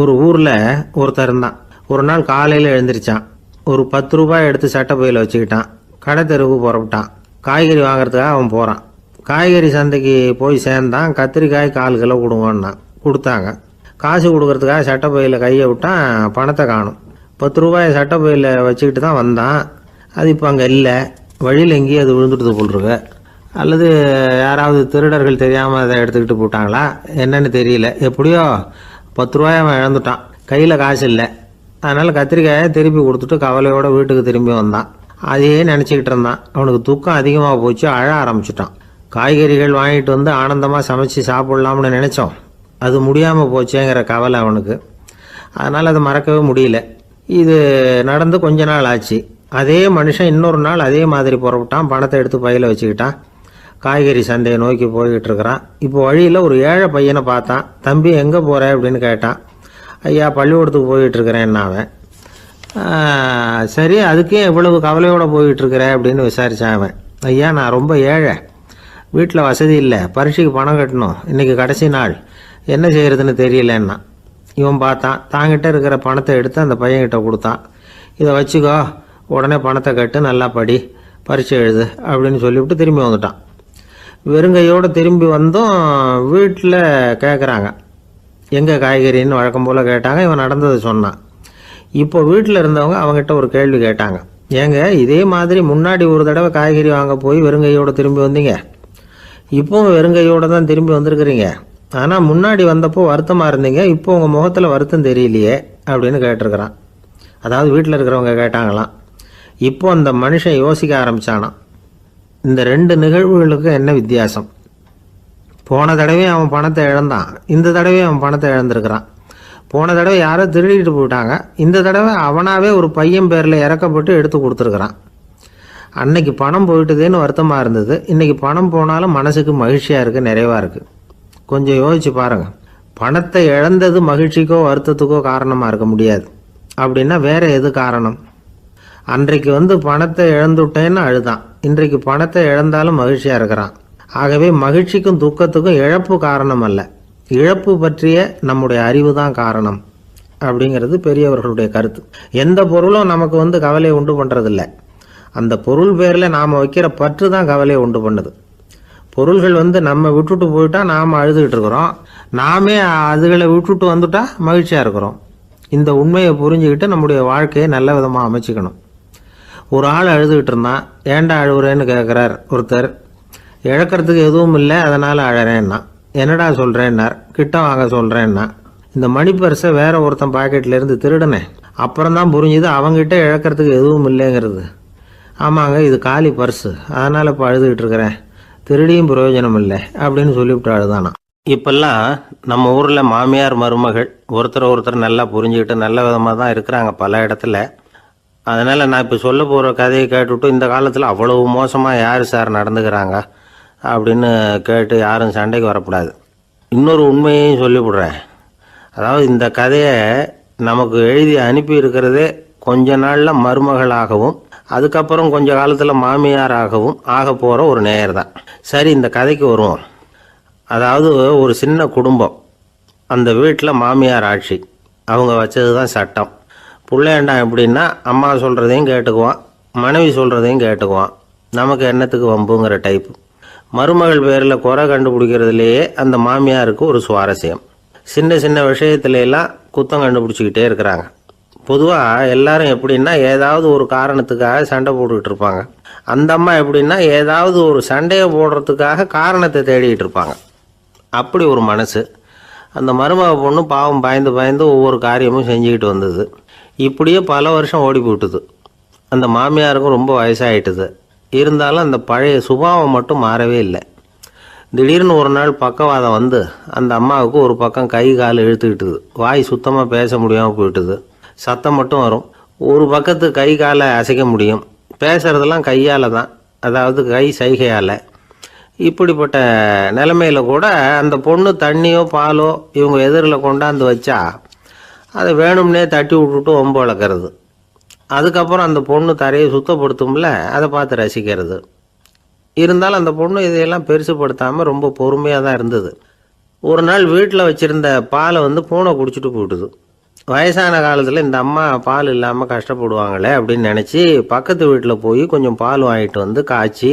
ஒரு ஊரில் ஒருத்தர் இருந்தான். ஒரு நாள் காலையில் எழுந்திரிச்சான். ஒரு 10 ரூபாய் எடுத்து சட்டை பையில் வச்சுக்கிட்டான். கடை தெருவுக்கு புறப்பட்டான். காய்கறி வாங்குறதுக்காக அவன் போகிறான். காய்கறி சந்தைக்கு போய் சேர்ந்தான். கத்திரிக்காய் 1/4 கிலோ கொடுங்கன்னா கொடுத்தாங்க. காசு கொடுக்கறதுக்காக சட்டை பையில் கையை விட்டான். பணத்தை காணும். 10 ரூபாயை சட்டை பையில் வச்சுக்கிட்டு தான் வந்தான். அது இப்போ அங்கே இல்லை. வழியில் எங்கேயும் அது விழுந்துட்டு போட்டிருக்கு. அல்லது யாராவது திருடர்கள் தெரியாமல் அதை எடுத்துக்கிட்டு போட்டாங்களா என்னன்னு தெரியல. எப்படியோ 10 ரூபாயை அவன் இழந்துட்டான். கையில் காசு இல்லை. அதனால் கத்திரிக்காயை திருப்பி கொடுத்துட்டு கவலையோடு வீட்டுக்கு திரும்பி வந்தான். அதையே நினச்சிக்கிட்டு இருந்தான். அவனுக்கு துக்கம் அதிகமாக போச்சு. அழ ஆரம்பிச்சிட்டான். காய்கறிகள் வாங்கிட்டு வந்து ஆனந்தமாக சமைச்சு சாப்பிட்லாம்னு நினச்சோம். அது முடியாமல் போச்சேங்கிற கவலை அவனுக்கு. அதனால் அதை மறக்கவே முடியல. இது நடந்து கொஞ்ச நாள் ஆச்சு. அதே மனுஷன் இன்னொரு நாள் அதே மாதிரி புறப்பட்டான். பணத்தை எடுத்து பையில் வச்சுக்கிட்டான். காய்கறி சந்தையை நோக்கி போய்கிட்டு இருக்கிறான். இப்போ வழியில் ஒரு ஏழை பையனை பார்த்தான். தம்பி எங்கே போகிற அப்படின்னு கேட்டான். ஐயா பள்ளிக்கூடத்துக்கு போய்கிட்டு இருக்கிறேன் அவன். சரி அதுக்கே இவ்வளவு கவலையோடு போய்கிட்டுருக்கிற அப்படின்னு விசாரித்தான் அவன். ஐயா நான் ரொம்ப ஏழை, வீட்டில் வசதி இல்லை, பரீட்சைக்கு பணம் கட்டணும், இன்றைக்கி கடைசி நாள், என்ன செய்கிறதுன்னு தெரியலன்னா. இவன் பார்த்தான். தாங்கிட்ட இருக்கிற பணத்தை எடுத்து அந்த பையன்கிட்ட கொடுத்தான். இதை வச்சுக்கோ, உடனே பணத்தை கட்டு, நல்லா படி, பரீட்சை எழுது அப்படின்னு சொல்லிவிட்டு திரும்பி வந்துட்டான். வெறுங்கையோடு திரும்பி வந்தும் வீட்டில் கேட்குறாங்க எங்கே காய்கறின்னு வழக்கம் போல் கேட்டாங்க. இவன் நடந்ததை சொன்னான். இப்போ வீட்டில் இருந்தவங்க அவங்ககிட்ட ஒரு கேள்வி கேட்டாங்க. ஏங்க இதே மாதிரி முன்னாடி ஒரு தடவை காய்கறி வாங்க போய் வெறுங்கையோடு திரும்பி வந்தீங்க, இப்போவும் வெறுங்கையோடு தான் திரும்பி வந்திருக்கிறீங்க. ஆனால் முன்னாடி வந்தப்போ வருத்தமாக இருந்தீங்க, இப்போ உங்கள் முகத்தில் வருத்தம் தெரியலையே அப்படின்னு கேட்டிருக்கிறான். அதாவது வீட்டில் இருக்கிறவங்க கேட்டாங்களாம். இப்போ அந்த மனுஷன் யோசிக்க ஆரம்பித்தானான். இந்த 2 நிகழ்வுகளுக்கு என்ன வித்தியாசம்? போன தடவை அவன் பணத்தை இழந்தான், இந்த தடவை அவன் பணத்தை இழந்திருக்கிறான். போன தடவை யாரோ திருடிட்டு போயிட்டாங்க, இந்த தடவை அவனாவே ஒரு பையன் பேரில் இறக்கப்பட்டு எடுத்து கொடுத்துருக்குறான். அன்னைக்கு பணம் போயிட்டுதேன்னு வருத்தமாக இருந்தது, இன்றைக்கி பணம் போனாலும் மனசுக்கு மகிழ்ச்சியாக இருக்குது, நிறைவாக இருக்குது. கொஞ்சம் யோசிச்சு பாருங்கள். பணத்தை இழந்தது மகிழ்ச்சிக்கோ வருத்தத்துக்கோ காரணமாக இருக்க முடியாது. அப்படின்னா வேறு எது காரணம்? அன்றைக்கு பணத்தை இழந்துட்டேன்னு அழுதான், இன்றைக்கு பணத்தை இழந்தாலும் மகிழ்ச்சியாக இருக்கிறான். ஆகவே மகிழ்ச்சிக்கும் துக்கத்துக்கும் இழப்பு காரணம் அல்ல, இழப்பு பற்றிய நம்முடைய அறிவு தான் காரணம் அப்படிங்கிறது பெரியவர்களுடைய கருத்து. எந்த பொருளும் நமக்கு கவலையை உண்டு பண்ணுறதில்ல, அந்த பொருள் பேரில் நாம் வைக்கிற பற்று தான் கவலையை உண்டு பண்ணுது. பொருள்கள் நம்ம விட்டுட்டு போயிட்டா நாம் அழுதுகிட்டு இருக்கிறோம், நாமே அதுகளை விட்டுட்டு வந்துட்டா மகிழ்ச்சியாக இருக்கிறோம். இந்த உண்மையை புரிஞ்சுக்கிட்டு நம்முடைய வாழ்க்கையை நல்ல விதமாக அமைச்சிக்கணும். ஒரு ஆள் அழுதுகிட்டு இருந்தான். ஏன்டா அழுகுறேன்னு கேட்குறார் ஒருத்தர். இழக்கிறதுக்கு எதுவும் இல்லை அதனால் அழறேன்னா. என்னடா சொல்கிறேன்னார். கிட்ட வாங்க சொல்கிறேன்னா. இந்த மணி பர்ஸை வேற ஒருத்தன் பாக்கெட்லேருந்து திருடினேன், அப்புறம் தான் புரிஞ்சுது அவங்ககிட்ட இழக்கிறதுக்கு எதுவும் இல்லைங்கிறது. ஆமாங்க இது காலி பர்ஸு, அதனால் இப்போ அழுதுகிட்டு இருக்கிறேன், திருடியும் பிரயோஜனம் இல்லை அப்படின்னு சொல்லிவிட்டு அழுதானா. இப்பெல்லாம் நம்ம ஊரில் மாமியார் மருமகள் ஒருத்தர் நல்லா புரிஞ்சுக்கிட்டு நல்ல விதமாக தான் இருக்கிறாங்க பல இடத்துல. அதனால் நான் இப்போ சொல்ல போகிற கதையை கேட்டுவிட்டு இந்த காலத்தில் அவ்வளவு மோசமாக யார் சார் நடந்துக்கிறாங்க அப்படின்னு கேட்டு யாரும் சண்டைக்கு வரக்கூடாது. இன்னொரு உண்மையையும் சொல்லிவிடுறேன். அதாவது இந்த கதையை நமக்கு எழுதி அனுப்பி இருக்கிறதே கொஞ்ச நாளில் மருமகளாகவும் அதுக்கப்புறம் கொஞ்ச காலத்தில் மாமியாராகவும் ஆக போகிற ஒரு நேயர் தான். சரி இந்த கதைக்கு வருவோம். அதாவது ஒரு சின்ன குடும்பம், அந்த வீட்டில் மாமியார் ஆட்சி, அவங்க வச்சது தான் சட்டம். பிள்ளையாண்டான் எப்படின்னா அம்மா சொல்கிறதையும் கேட்டுக்குவான், மனைவி சொல்கிறதையும் கேட்டுக்குவான், நமக்கு என்னத்துக்கு வம்புங்கிற டைப்பு. மருமகள் பேரில் குறை கண்டுபிடிக்கிறதுலையே அந்த மாமியாருக்கு ஒரு சுவாரஸ்யம். சின்ன சின்ன விஷயத்துலாம் குத்தம் கண்டுபிடிச்சிக்கிட்டே இருக்கிறாங்க. பொதுவாக எல்லாரும் எப்படின்னா ஏதாவது ஒரு காரணத்துக்காக சண்டை போட்டுக்கிட்டு இருப்பாங்க. அந்த அம்மா எப்படின்னா ஏதாவது ஒரு சண்டையை போடுறதுக்காக காரணத்தை தேடிக்கிட்டு இருப்பாங்க. அப்படி ஒரு மனசு. அந்த மருமக பொண்ணு பாவம் பயந்து பயந்து ஒவ்வொரு காரியமும் செஞ்சுக்கிட்டு வந்தது. இப்படியே பல வருஷம் ஓடி போட்டுது. அந்த மாமியாருக்கும் ரொம்ப வயசாகிட்டுது. இருந்தாலும் அந்த பழைய சுபாவம் மட்டும் மாறவே இல்லை. திடீர்னு ஒரு நாள் பக்கவாதம் வந்து அந்த அம்மாவுக்கு ஒரு பக்கம் கை கால் இழுத்துக்கிட்டுது. வாய் சுத்தமாக பேச முடியாமல் போயிட்டுது. சத்தம் மட்டும் வரும். ஒரு பக்கத்து கை காலை அசைக்க முடியும், பேசுகிறதெல்லாம் கையால் தான், அதாவது கை சைகையால். இப்படிப்பட்ட நிலைமையில் கூட அந்த பொண்ணு தண்ணியோ பாலோ இவங்க எதிரில் கொண்டாந்து வச்சா அதை வேணும்னே தட்டி விட்டுட்டு ஒம்பு வளர்க்குறது. அதுக்கப்புறம் அந்த பொண்ணு தரையை சுத்தப்படுத்தும்ல, அதை பார்த்து ரசிக்கிறது. இருந்தாலும் அந்த பொண்ணு இதையெல்லாம் பெருசுப்படுத்தாமல் ரொம்ப பொறுமையாக தான் இருந்தது. ஒரு நாள் வீட்டில் வச்சுருந்த பாலை பூனை குடிச்சிட்டு போயிட்டுது. வயசான காலத்தில் இந்த அம்மா பால் இல்லாமல் கஷ்டப்படுவாங்களே அப்படின்னு நினச்சி பக்கத்து வீட்டில் போய் கொஞ்சம் பால் வாங்கிட்டு வந்து காய்ச்சி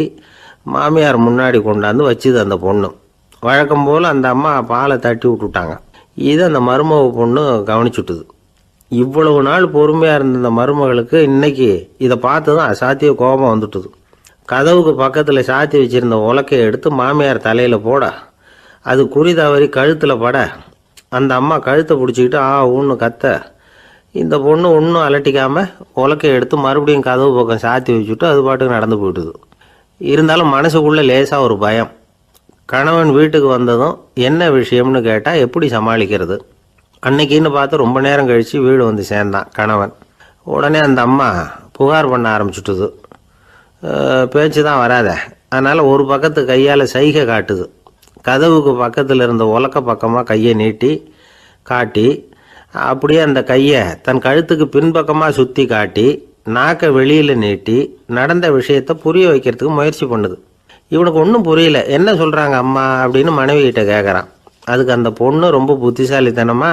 மாமியார் முன்னாடி கொண்டாந்து வச்சுது அந்த பொண்ணு. வழக்கம் போல் அந்த அம்மா பாலை தட்டி விட்டுட்டாங்க. இதை அந்த மருமக பொண்ணு கவனிச்சுட்டுது. இவ்வளவு நாள் பொறுமையாக இருந்த இந்த மருமகளுக்கு இன்னைக்கு இதை பார்த்து தான் அசாத்திய கோபம் வந்துட்டுது. கதவுக்கு பக்கத்தில் சாத்தி வச்சுருந்த உலக்கையை எடுத்து மாமியார் தலையில் போட, அது குறி தவறி கழுத்தில் பட, அந்த அம்மா கழுத்தை பிடிச்சிக்கிட்டு ஊன்னு கத்த, இந்த பொண்ணு ஒன்றும் அலட்டிக்காமல் உலக்கையை எடுத்து மறுபடியும் கதவு பக்கம் சாத்தி வச்சுட்டு அது பாட்டுக்கு நடந்து போயிட்டுது. இருந்தாலும் மனசுக்குள்ளே லேசாக ஒரு பயம். கணவன் வீட்டுக்கு வந்ததும் என்ன விஷயம்னு கேட்டால் எப்படி சமாளிக்கிறது? அன்னைக்குன்னு பார்த்து ரொம்ப நேரம் கழித்து வீடு வந்து சேர்ந்தான் கணவன். உடனே அந்த அம்மா புகார் பண்ண ஆரம்பிச்சுட்டுது. பேச்சு தான் வராத, அதனால் ஒரு பக்கத்து கையால் சைகை காட்டுது. கதவுக்கு பக்கத்தில் இருந்த உலக்க பக்கமாக கையை நீட்டி காட்டி, அப்படியே அந்த கையை தன் கழுத்துக்கு பின்பக்கமாக சுற்றி காட்டி, நாக்கை வெளியில் நீட்டி நடந்த விஷயத்தை புரிய வைக்கிறதுக்கு முயற்சி பண்ணுது. இவனுக்கு ஒன்றும் புரியல. என்ன சொல்கிறாங்க அம்மா அப்படின்னு மனைவிகிட்ட கேட்குறான். அதுக்கு அந்த பொண்ணு ரொம்ப புத்திசாலித்தனமா,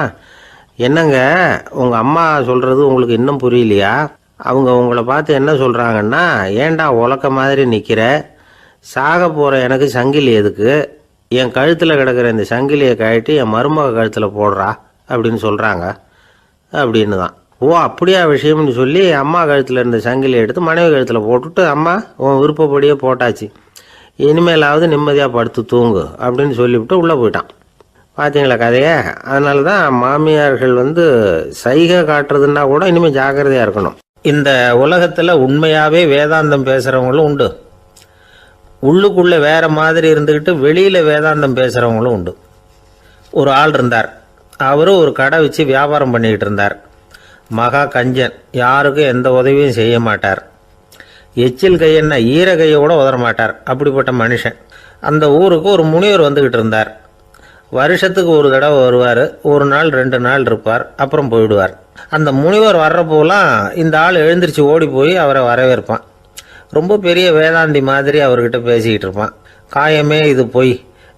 என்னங்க உங்கள் அம்மா சொல்கிறது உங்களுக்கு இன்னும் புரியலையா? அவங்க உங்களை பார்த்து என்ன சொல்கிறாங்கன்னா, ஏண்டா உலக்க மாதிரி நிற்கிற, சாக போகிற எனக்கு சங்கிலி எதுக்கு, என் கழுத்தில் கிடக்கிற இந்த சங்கிலியை கழட்டி என் மருமக கழுத்தில் போடுறா அப்படின்னு சொல்கிறாங்க அப்படின்னு தான். ஓ அப்படியா விஷயம்னு சொல்லி அம்மா கழுத்தில் இருந்த சங்கிலியை எடுத்து மனைவி கழுத்தில் போட்டுட்டு, அம்மா உன் விருப்பப்படியே போட்டாச்சு, இனிமேலாவது நிம்மதியாக படுத்து தூங்கு அப்படின்னு சொல்லிவிட்டு உள்ளே போயிட்டான். பார்த்தீங்களா கதையை? அதனால தான் மாமியார்கள் சைகை காட்டுறதுன்னா கூட இனிமேல் ஜாக்கிரதையாக இருக்கணும். இந்த உலகத்தில் உண்மையாகவே வேதாந்தம் பேசுகிறவங்களும் உண்டு, உள்ளுக்குள்ளே வேற மாதிரி இருந்துக்கிட்டு வெளியில் வேதாந்தம் பேசுகிறவங்களும் உண்டு. ஒரு ஆள் இருந்தார். அவரும் ஒரு கடை வச்சு வியாபாரம் பண்ணிக்கிட்டு இருந்தார். மகா கஞ்சன், யாருக்கும் எந்த உதவியும் செய்ய மாட்டார். எச்சில் கையென்ன ஈர கையை கூட உதற மாட்டார். அப்படிப்பட்ட மனுஷன். அந்த ஊருக்கு ஒரு முனிவர் வந்துக்கிட்டு இருந்தார். வருஷத்துக்கு ஒரு தடவை வருவார். ஒரு நாள் 2 நாள் இருப்பார், அப்புறம் போயிடுவார். அந்த முனிவர் வர்றப்போலாம் இந்த ஆள் எழுந்திரிச்சு ஓடி போய் அவரை வரவேற்பான். ரொம்ப பெரிய வேதாந்தி மாதிரி அவர்கிட்ட பேசிக்கிட்டு இருப்பான். காயமே இது பொய்,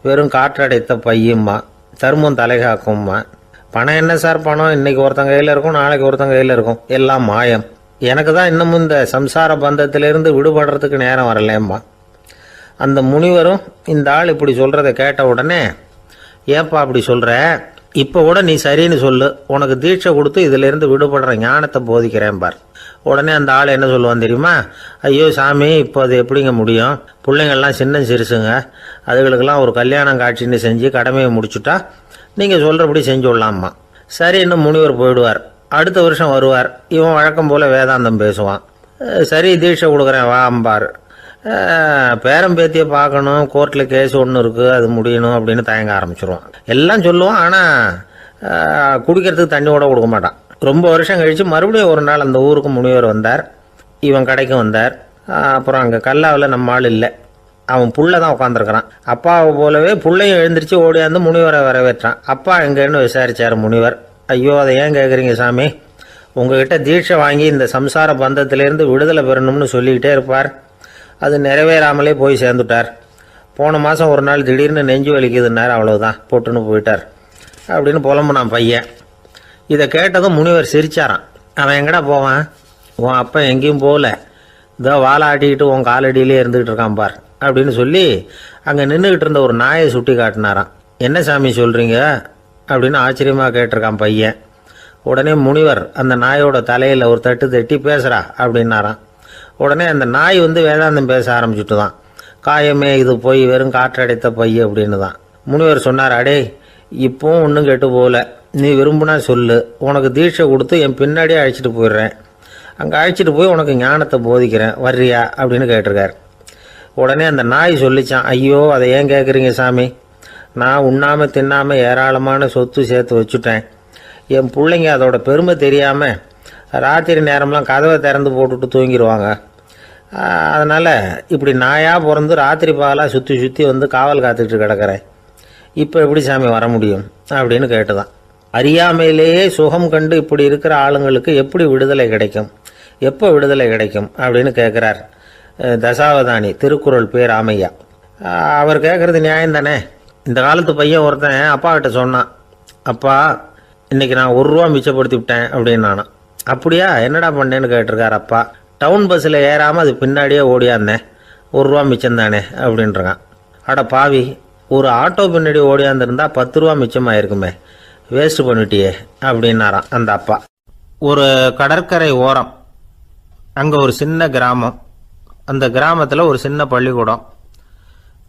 வெறும் காற்றடைத்த பையும்மா, தர்மம் தலைகாக்கும்மா, பணம் என்ன சார் பணம், இன்னைக்கு ஒருத்தன் கையில் இருக்கும், நாளைக்கு ஒருத்தன் கையில் இருக்கும், எல்லாம் மாயம், எனக்கு தான் இன்னமும் இந்த சம்சார பந்தத்திலிருந்து விடுபடுறதுக்கு நேரம் வரலேம்மா. அந்த முனிவரும் இந்த ஆள் இப்படி சொல்கிறத கேட்ட உடனே, ஏப்பா அப்படி சொல்கிற, இப்போ கூட நீ சரின்னு சொல்லு, உனக்கு தீட்சை கொடுத்து இதிலேருந்து விடுபடுற ஞானத்தை போதிக்கிறேன் பார். உடனே அந்த ஆள் என்ன சொல்லுவான் தெரியுமா? ஐயோ சாமி, இப்போ அது எப்படிங்க முடியும், பிள்ளைங்கள்லாம் சின்ன சிறுசுங்க, அதுகளுக்கெல்லாம் ஒரு கல்யாணம் காட்சின்னு செஞ்சு கடமையை முடிச்சுட்டா நீங்கள் சொல்கிறபடி செஞ்சு விடலாம்மா. சரின்னு முனிவர் போயிடுவார். அடுத்த வருஷம் வருவார். இவன் வழக்கம் போல் வேதாந்தம் பேசுவான். சரி தீட்சை கொடுக்குறேன் வா அம்பார். பேரம்பேத்தியை பார்க்கணும், கோர்ட்டில் கேஸ் ஒன்று இருக்குது, அது முடியணும் அப்படின்னு தயங்க ஆரம்பிச்சிருவான். எல்லாம் சொல்லுவான், ஆனால் குடிக்கிறதுக்கு தண்ணி கூட கொடுக்க மாட்டான். ரொம்ப வருஷம் கழித்து மறுபடியும் ஒரு நாள் அந்த ஊருக்கு முனிவர் வந்தார். இவன் கடைக்கும் வந்தார். அப்புறம் அங்கே கல்லாவில் நம்ம ஆள் இல்லை, அவன் புள்ள தான் உட்காந்துருக்கிறான். அப்பாவை போலவே புள்ளையும் எழுந்திரிச்சு ஓடியாந்து முனிவரை வரவேற்றான். அப்பா எங்கன்னு விசாரிச்சார் முனிவர். ஐயோ அதை ஏன் கேட்குறீங்க சாமி, உங்ககிட்ட தீட்சை வாங்கி இந்த சம்சார பந்தத்திலேருந்து விடுதலை பெறணும்னு சொல்லிக்கிட்டே இருப்பார், அது நிறைவேறாமலே போய் சேர்ந்துட்டார். போன மாதம் ஒரு நாள் திடீர்னு நெஞ்சு வலிக்குதுன்னார், அவ்வளவுதான் போட்டுன்னு போயிட்டார் அப்படின்னு புலம்புனான் பையன். இதை கேட்டதும் முனிவர் சிரிச்சாரான். அவன் எங்கடா போவான், உன் அப்பா எங்கேயும் போகல, இதோ வாழை ஆட்டிக்கிட்டு உன் காலடியிலே இருந்துகிட்டு இருக்கான் பார் அப்படின்னு சொல்லி அங்கே நின்றுக்கிட்டு இருந்த ஒரு நாயை சுட்டி காட்டினாரான். என்ன சாமி சொல்கிறீங்க அப்படின்னு ஆச்சரியமாக கேட்டிருக்கான் பையன். உடனே முனிவர் அந்த நாயோட தலையில் ஒரு தட்டு தட்டி பேசுகிறா அப்படின்னாரான். உடனே அந்த நாய் வேதாந்தம் பேச ஆரம்பிச்சுட்டு தான். காயமே இது போய் வெறும் காற்றடைத்த பை அப்படின்னு தான். முனிவர் சொன்னார், அடே இப்போவும் ஒன்றும் கெட்டு போகல, நீ விரும்புனா சொல்லு, உனக்கு தீட்சை கொடுத்து என் பின்னாடியே அழைச்சிட்டு போயிடுறேன், அங்கே அழைச்சிட்டு போய் உனக்கு ஞானத்தை போதிக்கிறேன், வர்றியா அப்படின்னு கேட்டிருக்கார். உடனே அந்த நாய் சொல்லிச்சான், ஐயோ அதை ஏன் கேட்குறீங்க சாமி, நான் உண்ணாமல் தின்னாமல் ஏராளமான சொத்து சேர்த்து வச்சுட்டேன், என் பிள்ளைங்க அதோட பெருமை தெரியாமல் ராத்திரி நேரம்லாம் கதவை திறந்து போட்டுட்டு தூங்கிடுவாங்க, அதனால் இப்படி நாயாக பிறந்து ராத்திரி பகலாக சுற்றி சுற்றி காவல் காத்துக்கிட்டு கிடக்கிறேன், இப்போ எப்படி சாமி வர முடியும் அப்படின்னு கேட்டுதான். அறியாமையிலேயே சுகம் கண்டு இப்படி இருக்கிற ஆளுங்களுக்கு எப்படி விடுதலை கிடைக்கும், எப்போ விடுதலை கிடைக்கும் அப்படின்னு கேட்குறார் தசாவதானி, திருக்குறள் பேர் ராமையா. அவர் கேட்குறது நியாயம் தானே. இந்த காலத்து பையன் ஒருத்தன் அப்பா கிட்ட சொன்னான், அப்பா இன்றைக்கி நான் ரூபா மிச்சப்படுத்தி விட்டேன் அப்படின்னு நானும். அப்படியா, என்னடா பண்ணேன்னு கேட்டிருக்கார் அப்பா. டவுன் பஸ்ஸில் ஏறாமல் அது பின்னாடியே ஓடியாந்தேன், ரூபா மிச்சம்தானே அப்படின்றான். அட பாவி, ஒரு ஆட்டோ பின்னாடி ஓடியாந்துருந்தா 10 ரூபா மிச்சமாயிருக்குமே, வேஸ்ட் பண்ணிட்டியே அப்படின்னாராம் அந்த அப்பா. ஒரு கடற்கரை ஓரம், அங்கே ஒரு சின்ன கிராமம். அந்த கிராமத்தில் ஒரு சின்ன பள்ளிக்கூடம்.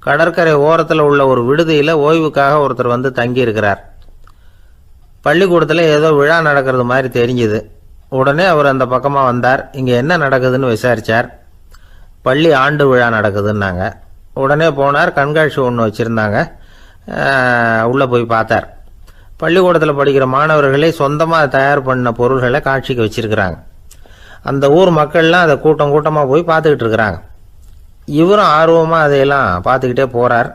கடற்கரை ஓரத்தில் உள்ள ஒரு விடுதியில் ஓய்வுக்காக ஒருத்தர் வந்து தங்கியிருக்கிறார். பள்ளிக்கூடத்தில் ஏதோ விழா நடக்கிறது மாதிரி தெரிஞ்சுது. உடனே அவர் அந்த பக்கமாக வந்தார். இங்கே என்ன நடக்குதுன்னு விசாரித்தார். பள்ளி ஆண்டு விழா நடக்குதுன்னாங்க. உடனே போனார். கண்காட்சி ஒன்று வச்சுருந்தாங்க. உள்ளே போய் பார்த்தார். பள்ளிக்கூடத்தில் படிக்கிற மாணவர்களே சொந்தமாக தயார் பண்ண பொருள்களை காட்சிக்கு வச்சுருக்கிறாங்க. அந்த ஊர் மக்கள்லாம் அதை கூட்டம் கூட்டமாக போய் பார்த்துக்கிட்டு இருக்கிறாங்க. இவரும் ஆர்வமாக அதையெல்லாம் பார்த்துக்கிட்டே போகிறார்.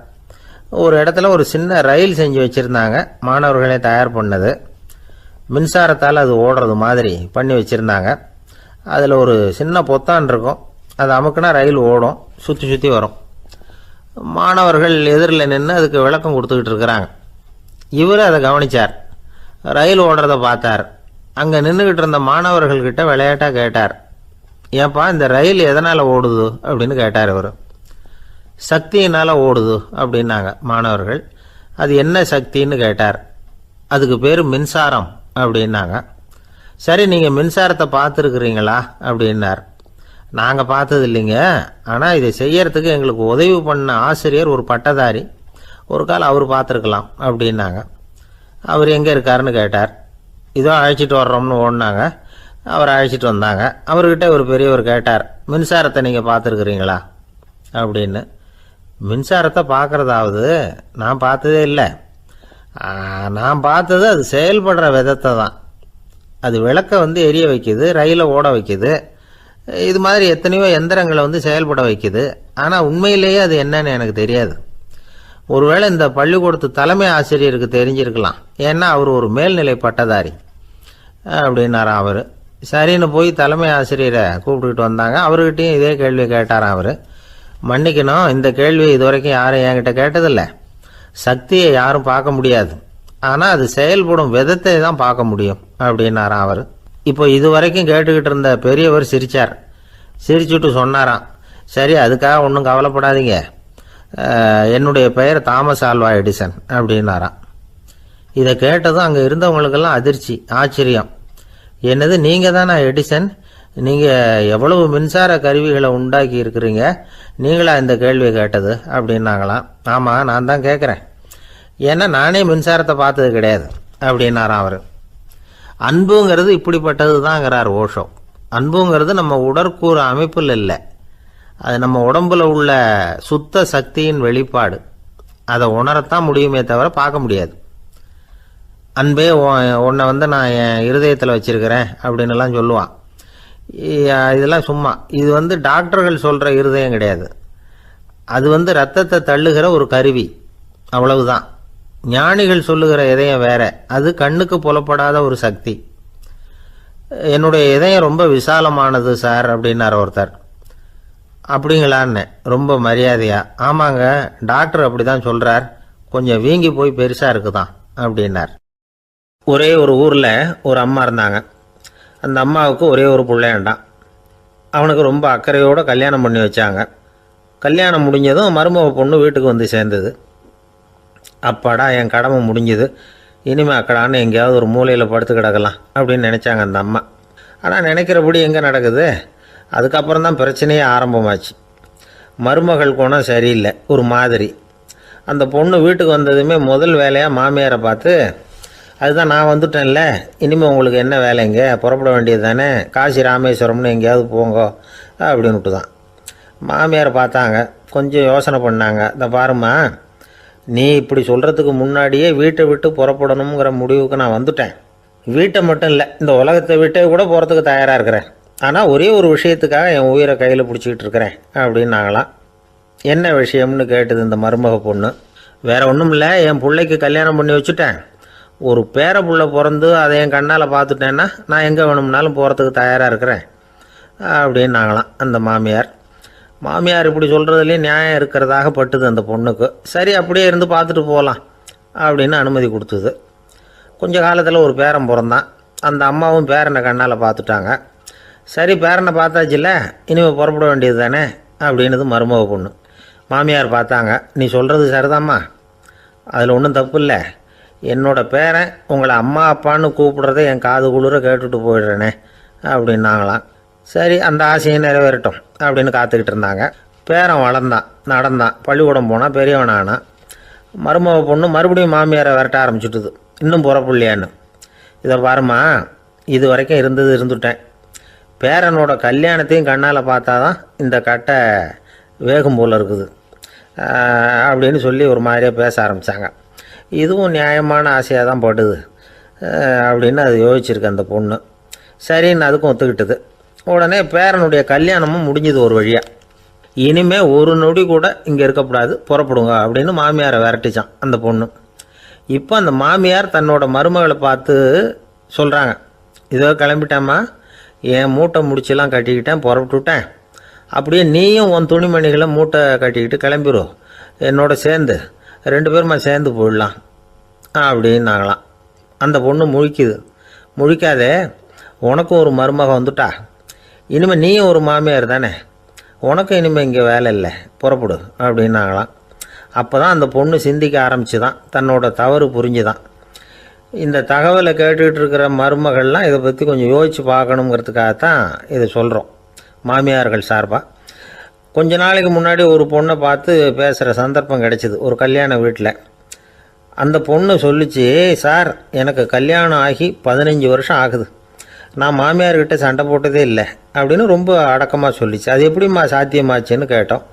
ஒரு இடத்துல ஒரு சின்ன ரயில் செஞ்சு வச்சுருந்தாங்க, மாணவர்களே தயார் பண்ணது. மின்சாரத்தால் அது ஓடுறது மாதிரி பண்ணி வச்சுருந்தாங்க. அதில் ஒரு சின்ன பொத்தான் இருக்கும், அது அமுக்குனா ரயில் ஓடும், சுற்றி சுற்றி வரும். மாணவர்கள் எதிரில் நின்று அதுக்கு விளக்கம் கொடுத்துக்கிட்டு இருக்கிறாங்க. இவர் அதை கவனித்தார். ரயில் ஓடுறத பார்த்தார். அங்கே நின்றுக்கிட்டு இருந்த மாணவர்கள்கிட்ட விளையாட்டாக கேட்டார், ஏப்பா இந்த ரயில் எதனால் ஓடுது அப்படின்னு கேட்டார் இவர். சக்தியினால் ஓடுது அப்படின்னாங்க மாணவர்கள். அது என்ன சக்தின்னு கேட்டார். அதுக்கு பேர் மின்சாரம் அப்படின்னாங்க. சரி, நீங்கள் மின்சாரத்தை பார்த்துருக்குறீங்களா அப்படின்னார். நாங்கள் பார்த்தது இல்லைங்க, ஆனால் இதை செய்யறதுக்கு எங்களுக்கு உதவி பண்ண ஆசிரியர் ஒரு பட்டதாரி, ஒரு கால் அவர் பார்த்துருக்கலாம் அப்படின்னாங்க. அவர் எங்கே இருக்காருன்னு கேட்டார். இதோ அழைச்சிட்டு வர்றோம்னு ஓடினாங்க. அவரை அழைச்சிட்டு வந்தாங்க. அவர்கிட்ட ஒரு பெரியவர் கேட்டார், மின்சாரத்தை நீங்கள் பார்த்துருக்குறீங்களா அப்படின்னு. மின்சாரத்தை பார்க்குறதாவது நான் பார்த்ததே இல்லை. நான் பார்த்தது அது செயல்படுற விதத்தை தான். அது விளக்கை வந்து எரிய வைக்குது, ரயிலை ஓட வைக்குது, இது மாதிரி எத்தனையோ எந்திரங்களை வந்து செயல்பட வைக்குது. ஆனால் உண்மையிலேயே அது என்னன்னு எனக்கு தெரியாது. ஒருவேளை இந்த பள்ளிக்கூடத்து தலைமை ஆசிரியருக்கு தெரிஞ்சிருக்கலாம், ஏன்னா அவர் ஒரு மேல்நிலை பட்டதாரி அப்படின்னாராம் அவர். சரின்னு போய் தலைமை ஆசிரியரை கூப்பிட்டுக்கிட்டு வந்தாங்க. அவர்கிட்டையும் இதே கேள்வி கேட்டாராம் அவர். மன்னிக்கணும், இந்த கேள்வியை இதுவரைக்கும் யாரும் என்கிட்ட கேட்டதில்லை. சக்தியை யாரும் பார்க்க முடியாது, ஆனால் அது செயல்படும் விதத்தை தான் பார்க்க முடியும் அப்படின்னாராம் அவர். இப்போ இதுவரைக்கும் கேட்டுக்கிட்டு இருந்த பெரியவர் சிரித்தார். சிரிச்சுட்டு சொன்னாராம், சரி அதுக்காக ஒன்றும் கவலைப்படாதீங்க, என்னுடைய பெயர் தாமஸ் ஆல்வா எடிசன் அப்படின்னாராம். இதை கேட்டதும் அங்கே இருந்தவங்களுக்கெல்லாம் அதிர்ச்சி, ஆச்சரியம். என்னது, நீங்கள் தானா எடிசன்? நீங்கள் எவ்வளவு மின்சார கருவிகளை உண்டாக்கி இருக்கிறீங்க, நீங்களா இந்த கேள்வியை கேட்டது அப்படின்னாங்களாம். ஆமாம், நான் தான் கேட்குறேன், ஏன்னா நானே மின்சாரத்தை பார்த்தது கிடையாது அப்படின்னாராம் அவர். அன்புங்கிறது இப்படிப்பட்டது தாங்கிறார் ஓஷோ. அன்புங்கிறது நம்ம உடற்கூறு அமைப்பில் இல்லை, அது நம்ம உடம்புல உள்ள சுத்த சக்தியின் வெளிப்பாடு. அதை உணரத்தான் முடியுமே தவிர பார்க்க முடியாது. அன்பே உன்னை வந்து நான் என் இருதயத்தில் வச்சிருக்கிறேன் அப்படின்னுலாம் சொல்லுவான். இதெல்லாம் சும்மா. இது வந்து டாக்டர்கள் சொல்கிற இருதயம் கிடையாது. அது வந்து ரத்தத்தை தள்ளுகிற ஒரு கருவி, அவ்வளவுதான். ஞானிகள் சொல்லுகிற இதயம் வேற, அது கண்ணுக்கு புலப்படாத ஒரு சக்தி. என்னுடைய இதயம் ரொம்ப விசாலமானது சார் அப்படின்னார் ஒருத்தர். அப்படிங்களான்னு ரொம்ப மரியாதையா. ஆமாங்க, டாக்டர் அப்படி தான் சொல்கிறார், கொஞ்சம் வீங்கி போய் பெருசாக இருக்குதான் அப்படின்னார். ஒரே ஒரு ஊரில் ஒரு அம்மா இருந்தாங்க. அந்த அம்மாவுக்கு ஒரே ஒரு பிள்ளையாண்டான். அவனுக்கு ரொம்ப அக்கறையோடு கல்யாணம் பண்ணி வச்சாங்க. கல்யாணம் முடிஞ்சதும் மருமக பொண்ணு வீட்டுக்கு வந்து சேர்ந்தது. அப்பாடா, என் கடமை முடிஞ்சுது, இனிமேல் அக்கடான்னு எங்கேயாவது ஒரு மூலையில் படுத்து கிடக்கலாம் அப்படின்னு நினச்சாங்க அந்த அம்மா. ஆனால் நினைக்கிறபடி எங்கே நடக்குது? அதுக்கப்புறம் தான் பிரச்சனையே ஆரம்பமாச்சு. மருமகள் குணம் சரியில்லை, ஒரு மாதிரி. அந்த பொண்ணு வீட்டுக்கு வந்ததுமே முதல் வேலையாக மாமியாரை பார்த்து, அதுதான் நான் வந்துட்டேன்ல, இனிமேல் உங்களுக்கு என்ன வேலைங்க, புறப்பட வேண்டியது தானே, காசி ராமேஸ்வரம்னு எங்கேயாவது போங்கோ அப்படின்னுட்டு தான். மாமியாரை பார்த்தாங்க, கொஞ்சம் யோசனை பண்ணாங்க. இந்த பாருமா, நீ இப்படி சொல்கிறதுக்கு முன்னாடியே வீட்டை விட்டு புறப்படணுங்கிற முடிவுக்கு நான் வந்துட்டேன். வீட்டை மட்டும் இல்லை, இந்த உலகத்தை விட்டே கூட போகிறதுக்கு தயாராக இருக்கிறேன். ஆனால் ஒரே ஒரு விஷயத்துக்காக என் உயிரை கையில் பிடிச்சிக்கிட்டு இருக்கிறேன் அப்படின்னாங்களாம். என்ன விஷயம்னு கேட்டது இந்த மருமக பொண்ணு. வேற ஒன்றும் இல்லை, என் பிள்ளைக்கு கல்யாணம் பண்ணி வச்சுட்டேன். ஒரு பேர புள்ள பிறந்து அதை என் கண்ணால் பார்த்துட்டேன்னா நான் எங்கே வேணும்னாலும் போகிறதுக்கு தயாராக இருக்கிறேன் அப்படின்னாங்களாம் அந்த மாமியார். மாமியார் இப்படி சொல்கிறதுலேயும் நியாயம் இருக்கிறதாக பட்டுது அந்த பொண்ணுக்கு. சரி, அப்படியே இருந்து பார்த்துட்டு போகலாம் அப்படின்னு அனுமதி கொடுத்தது. கொஞ்ச காலத்தில் ஒரு பேரன் பிறந்தான். அந்த அம்மாவும் பேரனை கண்ணால் பார்த்துட்டாங்க. சரி, பேரனை பார்த்தாச்சுல்ல, இனிமேல் புறப்பட வேண்டியது தானே அப்படின்னது மருமக பொண்ணு. மாமியார் பார்த்தாங்க. நீ சொல்கிறது சரிதாம்மா, அதில் ஒன்றும் தப்பு இல்லை. என்னோட பேரன் உங்களை அம்மா அப்பான்னு கூப்பிடுறதை என் காது குளிர கேட்டுட்டு போயிடுறேனே அப்படின்னாங்களாம். சரி, அந்த ஆசையை நிறைவேறட்டும் அப்படின்னு காத்துக்கிட்டு இருந்தாங்க. பேரன் வளர்ந்தான், நடந்தான், பள்ளிக்கூடம் போனால், பெரியவனானான். மருமக பொண்ணு மறுபடியும் மாமியாரை விரட்ட ஆரம்பிச்சுட்டுது, இன்னும் புறப்புள்ளையான்னு. இதை பாருமா, இது வரைக்கும் இருந்துட்டேன். பேரனோட கல்யாணத்தையும் கண்ணால் பார்த்தா தான் இந்த கட்டை வேகும் போல் இருக்குது அப்படின்னு சொல்லி ஒரு மாதிரியாக பேச ஆரம்பித்தாங்க. இதுவும் நியாயமான ஆசையாக தான் படுது அப்படின்னு அது யோசிச்சிருக்கு அந்த பொண்ணு. சரின்னு அதுக்கும் ஒத்துக்கிட்டது. உடனே பேரனுடைய கல்யாணமும் முடிஞ்சது ஒரு வழியாக. இனிமேல் ஒரு நொடி கூட இங்கே இருக்கக்கூடாது, புறப்படுங்க அப்படின்னு மாமியாரை விரட்டிச்சான் அந்த பொண்ணு. இப்போ அந்த மாமியார் தன்னோட மருமகளை பார்த்து சொல்கிறாங்க, இதோ கிளம்பிட்டேம்மா, என் மூட்டை முடிச்செல்லாம் கட்டிக்கிட்டேன், புறப்பட்டுவிட்டேன். அப்படியே நீயும் உன் துணிமணிகளை மூட்டை கட்டிக்கிட்டு கிளம்பிடும், என்னோட சேர்ந்து 2 பேருமா சேர்ந்து போயிடலாம் அப்படின்னாங்களாம். அந்த பொண்ணு முழிக்குது. முழிக்காதே, உனக்கும் ஒரு மருமக வந்துட்டா, இனிமேல் நீயும் ஒரு மாமியார் தானே, உனக்கும் இனிமேல் இங்கே வேலை இல்லை, புறப்படு அப்படின்னாங்களாம். அப்போ தான் அந்த பொண்ணு சிந்திக்க ஆரம்பிச்சுதான், தன்னோட தவறு புரிஞ்சுதான். இந்த தகவலை கேட்டுக்கிட்டு இருக்கிற மருமகள்லாம் இதை பற்றி கொஞ்சம் யோசித்து பார்க்கணுங்கிறதுக்காகத்தான் இதை சொல்கிறோம் மாமியார்கள் சார்பாக. கொஞ்ச நாளைக்கு முன்னாடி ஒரு பொண்ணை பார்த்து பேசுகிற சந்தர்ப்பம் கிடைச்சிது ஒரு கல்யாண வீட்டில். அந்த பொண்ணு சொல்லிச்சு, சார் எனக்கு கல்யாணம் ஆகி 15 வருஷம் ஆகுது, நான் மாமியார்கிட்ட சண்டை போட்டதே இல்லை அப்படின்னு ரொம்ப அடக்கமாக சொல்லிச்சு. அது எப்படிம்மா சாத்தியமாச்சுன்னு கேட்டோம்.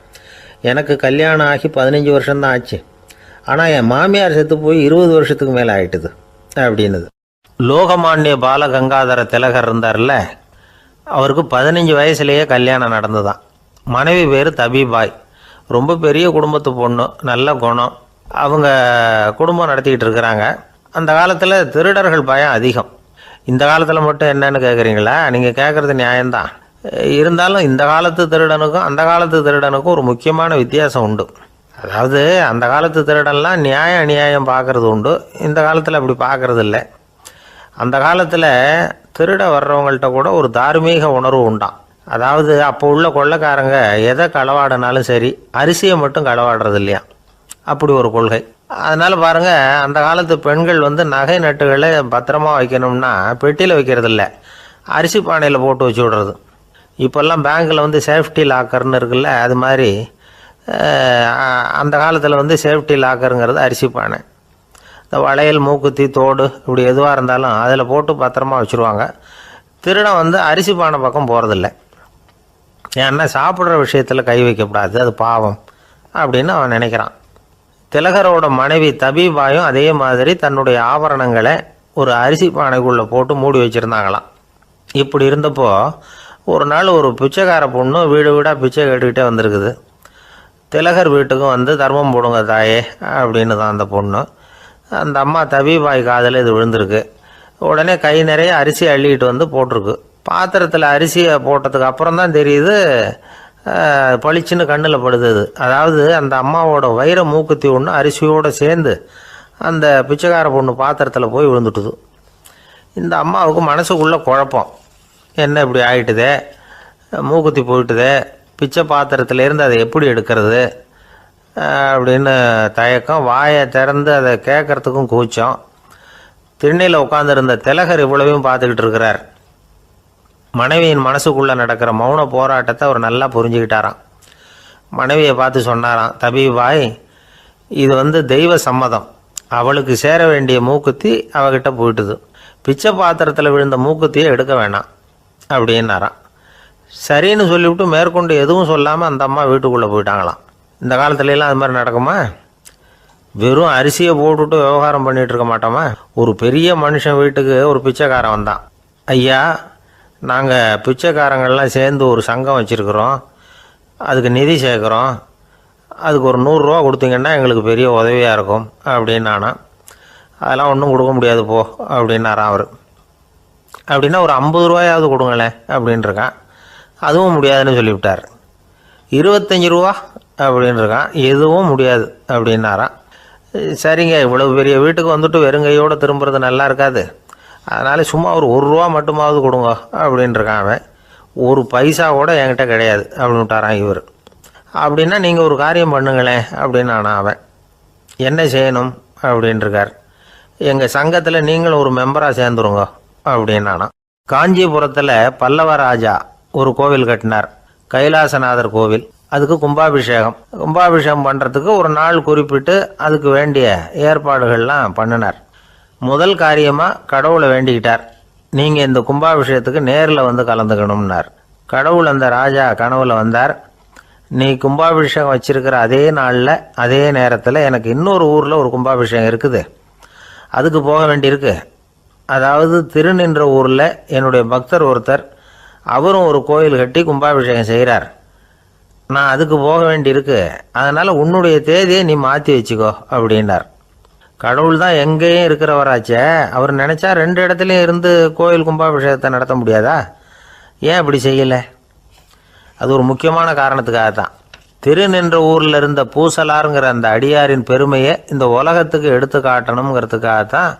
எனக்கு கல்யாணம் ஆகி 15 வருஷம்தான் ஆச்சு, ஆனால் என் மாமியார் செத்து போய் 20 வருஷத்துக்கு மேலே ஆயிட்டுது அப்படின்னுது. லோகமானிய பாலகங்காதர திலகர் இருந்தார்ல, அவருக்கு 15 வயசுலேயே கல்யாணம் நடந்துதான். மனைவி பேர் தபிபாய், ரொம்ப பெரிய குடும்பத்து பொண்ணு, நல்ல குணம். அவங்க குடும்பம் நடத்திக்கிட்டு இருக்கிறாங்க. அந்த காலத்தில் திருடர்கள் பயம் அதிகம். இந்த காலத்தில் மட்டும் என்னன்னு கேட்குறீங்களா? நீங்கள் கேட்குறது நியாயம்தான். இருந்தாலும் இந்த காலத்து திருடனுக்கும் அந்த காலத்து திருடனுக்கும் ஒரு முக்கியமான வித்தியாசம் உண்டு. அதாவது அந்த காலத்து திருடன்லாம் நியாயம் அநியாயம் பார்க்குறது உண்டு, இந்த காலத்தில் அப்படி பார்க்குறது இல்லை. அந்த காலத்தில் திருட வர்றவங்கள்ட்ட கூட ஒரு தார்மீக உணர்வு உண்டாம். அதாவது அப்போ உள்ள கொள்ளைக்காரங்க எதை களவாடினாலும் சரி, அரிசியை மட்டும் களவாடுறது இல்லையா, அப்படி ஒரு கொள்கை. அதனால் பாருங்கள், அந்த காலத்து பெண்கள் நகை நட்டுகளை பத்திரமா வைக்கணும்னா பெட்டியில் வைக்கிறது இல்லை, அரிசி பானையில் போட்டு வச்சு விடுறது. இப்போல்லாம் பேங்க்கில் சேஃப்டி லாக்கர்னு இருக்குல்ல, அது மாதிரி அந்த காலத்தில் சேஃப்டி லாக்கருங்கிறது அரிசி பானை. இந்த வளையல், மூக்குத்தி, தோடு இப்படி எதுவாக இருந்தாலும் அதில் போட்டு பத்திரமா வச்சுருவாங்க. திருடன் அரிசி பானை பக்கம் போகிறதில்ல. ஏன்னா சாப்பிட்ற விஷயத்தில் கை வைக்கக்கூடாது, அது பாவம் அப்படின்னு அவன் நினைக்கிறான். திலகரோட மனைவி தபிபாயும் அதே மாதிரி தன்னுடைய ஆபரணங்களை ஒரு அரிசி பானைக்குள்ளே போட்டு மூடி வச்சுருந்தாங்களாம். இப்படி இருந்தப்போ ஒரு நாள் ஒரு பிச்சைக்கார பொண்ணு வீடு வீடாக பிச்சை கேட்டுக்கிட்டே வந்திருக்குது. திலகர் வீட்டுக்கும் தர்மம் போடுங்க தாயே அப்படின்னு தான் அந்த பொண்ணு. அந்த அம்மா தபிபாய் காதில் இது விழுந்திருக்கு. உடனே கை நிறைய அரிசி அள்ளிக்கிட்டு போட்டிருக்கு. பாத்திரத்தில் அரிசியை போட்டதுக்கு அப்புறம் தான் தெரியுது, பளிச்சுன்னு கண்ணில் படுது. அதாவது அந்த அம்மாவோட வைர மூக்குத்தி ஒன்று அரிசியோடு சேர்ந்து அந்த பிச்சைக்கார பொண்ணு பாத்திரத்தில் போய் விழுந்துட்டுது. இந்த அம்மாவுக்கு மனசுக்குள்ளே குழப்பம், என்ன இப்படி ஆகிட்டுதே, மூக்குத்தி போயிட்டுதே, பிச்சை பாத்திரத்துலேருந்து அதை எப்படி எடுக்கிறது அப்படின்னு தயக்கம். வாயை திறந்து அதை கேட்குறதுக்கும் கூச்சம். திண்ணையில் உட்காந்துருந்த திலகர் இவ்வளவையும் பார்த்துக்கிட்டு இருக்கிறார். மனைவியின் மனசுக்குள்ளே நடக்கிற மௌன போராட்டத்தை அவர் நல்லா புரிஞ்சுக்கிட்டாராம். மனைவியை பார்த்து சொன்னாராம், தபிபாய், இது தெய்வ சம்மதம், அவளுக்கு சேர வேண்டிய மூக்குத்தி அவகிட்ட போயிட்டுது, பிச்சை பாத்திரத்தில் விழுந்த மூக்குத்தியை எடுக்க வேணாம் அப்படின்னாராம். சரின்னு சொல்லிவிட்டு மேற்கொண்டு எதுவும் சொல்லாமல் அந்த அம்மா வீட்டுக்குள்ளே போயிட்டாங்களாம். இந்த காலத்துலலாம் அது மாதிரி நடக்குமா? வெறும் அரிசியை போட்டுவிட்டு விவகாரம் பண்ணிகிட்டு இருக்க மாட்டோமா? ஒரு பெரிய மனுஷன் வீட்டுக்கு ஒரு பிச்சைக்காரன் வந்தான். ஐயா, நாங்கள் பிச்சைக்காரங்கள்லாம் சேர்ந்து ஒரு சங்கம் வச்சுருக்குறோம், அதுக்கு நிதி சேர்க்குறோம், அதுக்கு ஒரு 100 ரூபா கொடுத்தீங்கன்னா எங்களுக்கு பெரிய உதவியாக இருக்கும் அப்படின்னானா. அதெல்லாம் ஒன்றும் கொடுக்க முடியாது போ அப்படின்னாரான் அவர். அப்படின்னா ஒரு 50 ரூபாயாவது கொடுங்களேன் அப்படின்ட்டுருக்கான். அதுவும் முடியாதுன்னு சொல்லிவிட்டார். 25 ரூபா அப்படின்ட்டுருக்கான். எதுவும் முடியாது அப்படின்னாரான். சரிங்க, இவ்வளவு பெரிய வீட்டுக்கு வந்துட்டு வெறுங்கையோடு திரும்புறது நல்லா இருக்காது, அதனால சும்மா ஒரு ரூபா மட்டுமாவது கொடுங்க அப்படின்ட்டுருக்கான் அவன். ஒரு பைசா கூட என்கிட்ட கிடையாது அப்படின்னு விட்டாரான் இவர். அப்படின்னா நீங்கள் ஒரு காரியம் பண்ணுங்களேன் அப்படின்னு அவன். என்ன செய்யணும் அப்படின்ட்டுருக்கார். எங்கள் சங்கத்தில் நீங்களும் ஒரு மெம்பராக சேர்ந்துருங்க அப்படின்னானா. காஞ்சிபுரத்தில் பல்லவ ராஜா ஒரு கோவில் கட்டினார், கைலாசநாதர் கோவில். அதுக்கு கும்பாபிஷேகம் பண்ணுறதுக்கு ஒரு நாள் குறிப்பிட்டு அதுக்கு வேண்டிய ஏற்பாடுகள்லாம் பண்ணினார். முதல் காரியமாக கடவுளை வேண்டிக்கிட்டார், நீங்கள் இந்த கும்பாபிஷேகத்துக்கு நேரில் வந்து கலந்துக்கணும்னார். கடவுள் அந்த ராஜா கனவுல வந்தார். நீ கும்பாபிஷேகம் வச்சிருக்கிற அதே நாளில் அதே நேரத்தில் எனக்கு இன்னொரு ஊரில் ஒரு கும்பாபிஷேகம் இருக்குது, அதுக்கு போக வேண்டியிருக்கு. அதாவது திருநின்ற ஊரில் என்னுடைய பக்தர் ஒருத்தர், அவரும் ஒரு கோயில் கட்டி கும்பாபிஷேகம் செய்கிறார், நான் அதுக்கு போக வேண்டியிருக்கு, அதனால் உன்னுடைய தேதியை நீ மாற்றி வச்சுக்கோ அப்படின்னார். கடவுள் தான் எங்கேயும் இருக்கிறவராச்சே, அவர் நினச்சா 2 இடத்துலையும் இருந்து கோயில் கும்பாபிஷேகத்தை நடத்த முடியாதா? ஏன் அப்படி செய்யலை? அது ஒரு முக்கியமான காரணத்துக்காக தான். திருநின்ற ஊரில் இருந்த பூசலாருங்கிற அந்த அடியாரின் பெருமையை இந்த உலகத்துக்கு எடுத்து காட்டணுங்கிறதுக்காகத்தான்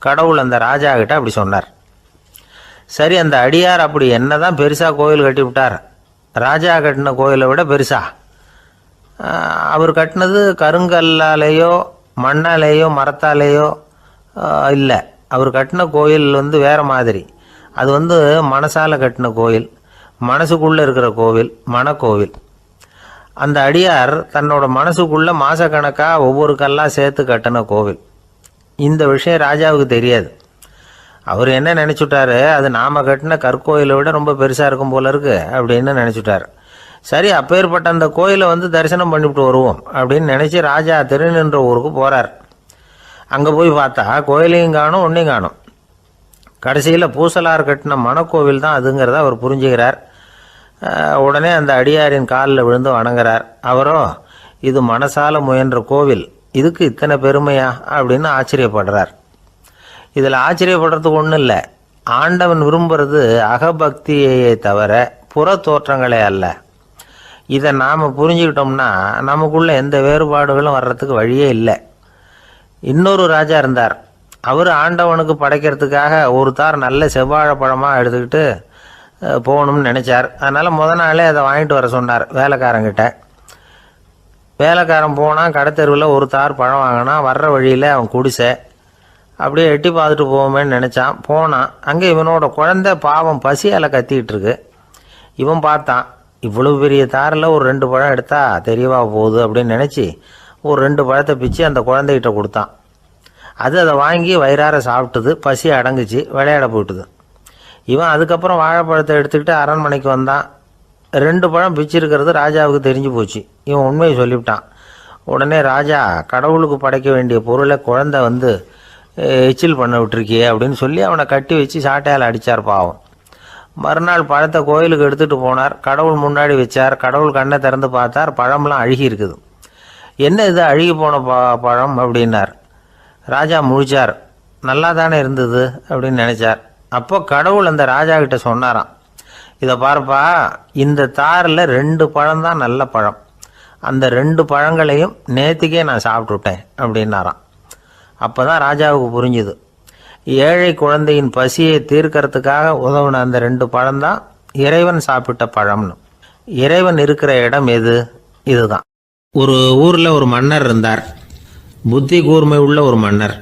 கடவுள் அந்த ராஜா கிட்ட அப்படி சொன்னார். சரி, அந்த அடியார் அப்படி என்னதான் பெருசாக கோயில் கட்டி விட்டார்? ராஜா கட்டின கோயிலை விட பெருசா? அவர் கட்டினது கருங்கல்லாலேயோ மண்ணாலேயோ மரத்தாலேயோ இல்லை. அவர் கட்டின கோயில் வேறு மாதிரி. அது மனசால் கட்டின கோயில், மனசுக்குள்ளே இருக்கிற கோவில், மனக்கோவில். அந்த அடியார் தன்னோட மனசுக்குள்ளே மாதக்கணக்காக ஒவ்வொரு கல்லாக சேர்த்து கட்டின கோவில். இந்த விஷயம் ராஜாவுக்கு தெரியாது. அவர் என்ன நினச்சிட்டாரு, அது நாம் கட்டின கற்கோயிலை விட ரொம்ப பெருசாக இருக்கும் போல இருக்கு அப்படின்னு நினச்சிட்டார். சரி, அப்பேற்பட்ட அந்த கோயிலை தரிசனம் பண்ணிவிட்டு வருவோம் அப்படின்னு நினச்சி ராஜா திருநின்ற ஊருக்கு போகிறார். அங்கே போய் பார்த்தா கோயிலையும் காணும், ஒன்றையும் காணும். கடைசியில் பூசலார் கட்டின மனக்கோவில் தான் அதுங்கிறத அவர் புரிஞ்சுக்கிறார். உடனே அந்த அடியாரின் காலில் விழுந்து வணங்குறார். அவரோ, இது மனசால முயன்ற கோவில், இதுக்கு இத்தனை பெருமையா அப்படின்னு ஆச்சரியப்படுறார். இதில் ஆச்சரியப்படுறதுக்கு ஒன்றும் இல்லை. ஆண்டவன் விரும்புறது அகபக்தியையே தவிர புற தோற்றங்களே அல்ல. இதை நாம் புரிஞ்சுக்கிட்டோம்னா நமக்குள்ள எந்த வேறுபாடுகளும் வர்றதுக்கு வழியே இல்லை. இன்னொரு ராஜா இருந்தார். அவர் ஆண்டவனுக்கு படைக்கிறதுக்காக ஒரு தார் நல்ல செவ்வாழைப்பழமாக எடுத்துக்கிட்டு போகணும்னு நினச்சார். அதனால் நாளே அதை வாங்கிட்டு வர சொன்னார் வேலைக்காரங்கிட்ட. வேலைக்காரன் போனால் கடைத்தெருவில் ஒரு தார் பழம் வாங்கினான். வர்ற வழியில் அவன் குடிசை அப்படியே எட்டி பார்த்துட்டு போவோமேன்னு நினச்சான். போனான். அங்கே இவனோட குழந்தை பாவம் பசியால் கத்திக்கிட்டு இருக்கு. இவன் பார்த்தான், இவ்வளவு பெரிய தாரில் ஒரு 2 பழம் எடுத்தா தெரியவா போகுது அப்படின்னு நினச்சி ஒரு 2 பழத்தை பிச்சு அந்த குழந்தைகிட்ட கொடுத்தான். அதை வாங்கி வயிறார சாப்பிட்டுது, பசி அடங்குச்சு, விளையாட போயிட்டுது. இவன் அதுக்கப்புறம் வாழைப்பழத்தை எடுத்துக்கிட்டு அரண்மனைக்கு வந்தான். 2 பழம் பிச்சிருக்கிறது ராஜாவுக்கு தெரிஞ்சு போச்சு. இவன் உண்மையை சொல்லிவிட்டான். உடனே ராஜா, கடவுளுக்கு படைக்க வேண்டிய பொருளை குழந்தை எச்சில் பண்ண விட்டுருக்கியே அப்படின்னு சொல்லி அவனை கட்டி வச்சு சாட்டையால் அடித்தார் பாவம். மறுநாள் பழத்தை கோயிலுக்கு எடுத்துகிட்டு போனார். கடவுள் முன்னாடி வச்சார். கடவுள் கண்ணை திறந்து பார்த்தார், பழம்லாம் அழுகி இருக்குது. என்ன இது அழுகி போன பழம் அப்படின்னார். ராஜா முழிச்சார். நல்லா தானே இருந்தது அப்படின்னு நினச்சார். அப்போ கடவுள் அந்த ராஜா கிட்ட சொன்னாராம், இதை பார்ப்பா, இந்த தாரில் 2 பழம்தான் நல்ல பழம், அந்த 2 பழங்களையும் நேற்றுக்கே நான் சாப்பிட்டுட்டேன் அப்படின்னாராம். அப்போ தான் ராஜாவுக்கு புரிஞ்சுது, ஏழை குழந்தையின் பசியை தீர்க்கறதுக்காக உதவுன அந்த 2 பழம்தான் இறைவன் சாப்பிட்ட பழம்னு. இறைவன் இருக்கிற இடம் எது? இதுதான். ஒரு ஊரில் ஒரு மன்னர் இருந்தார். புத்தி கூர்மை உள்ள ஒரு மன்னர்.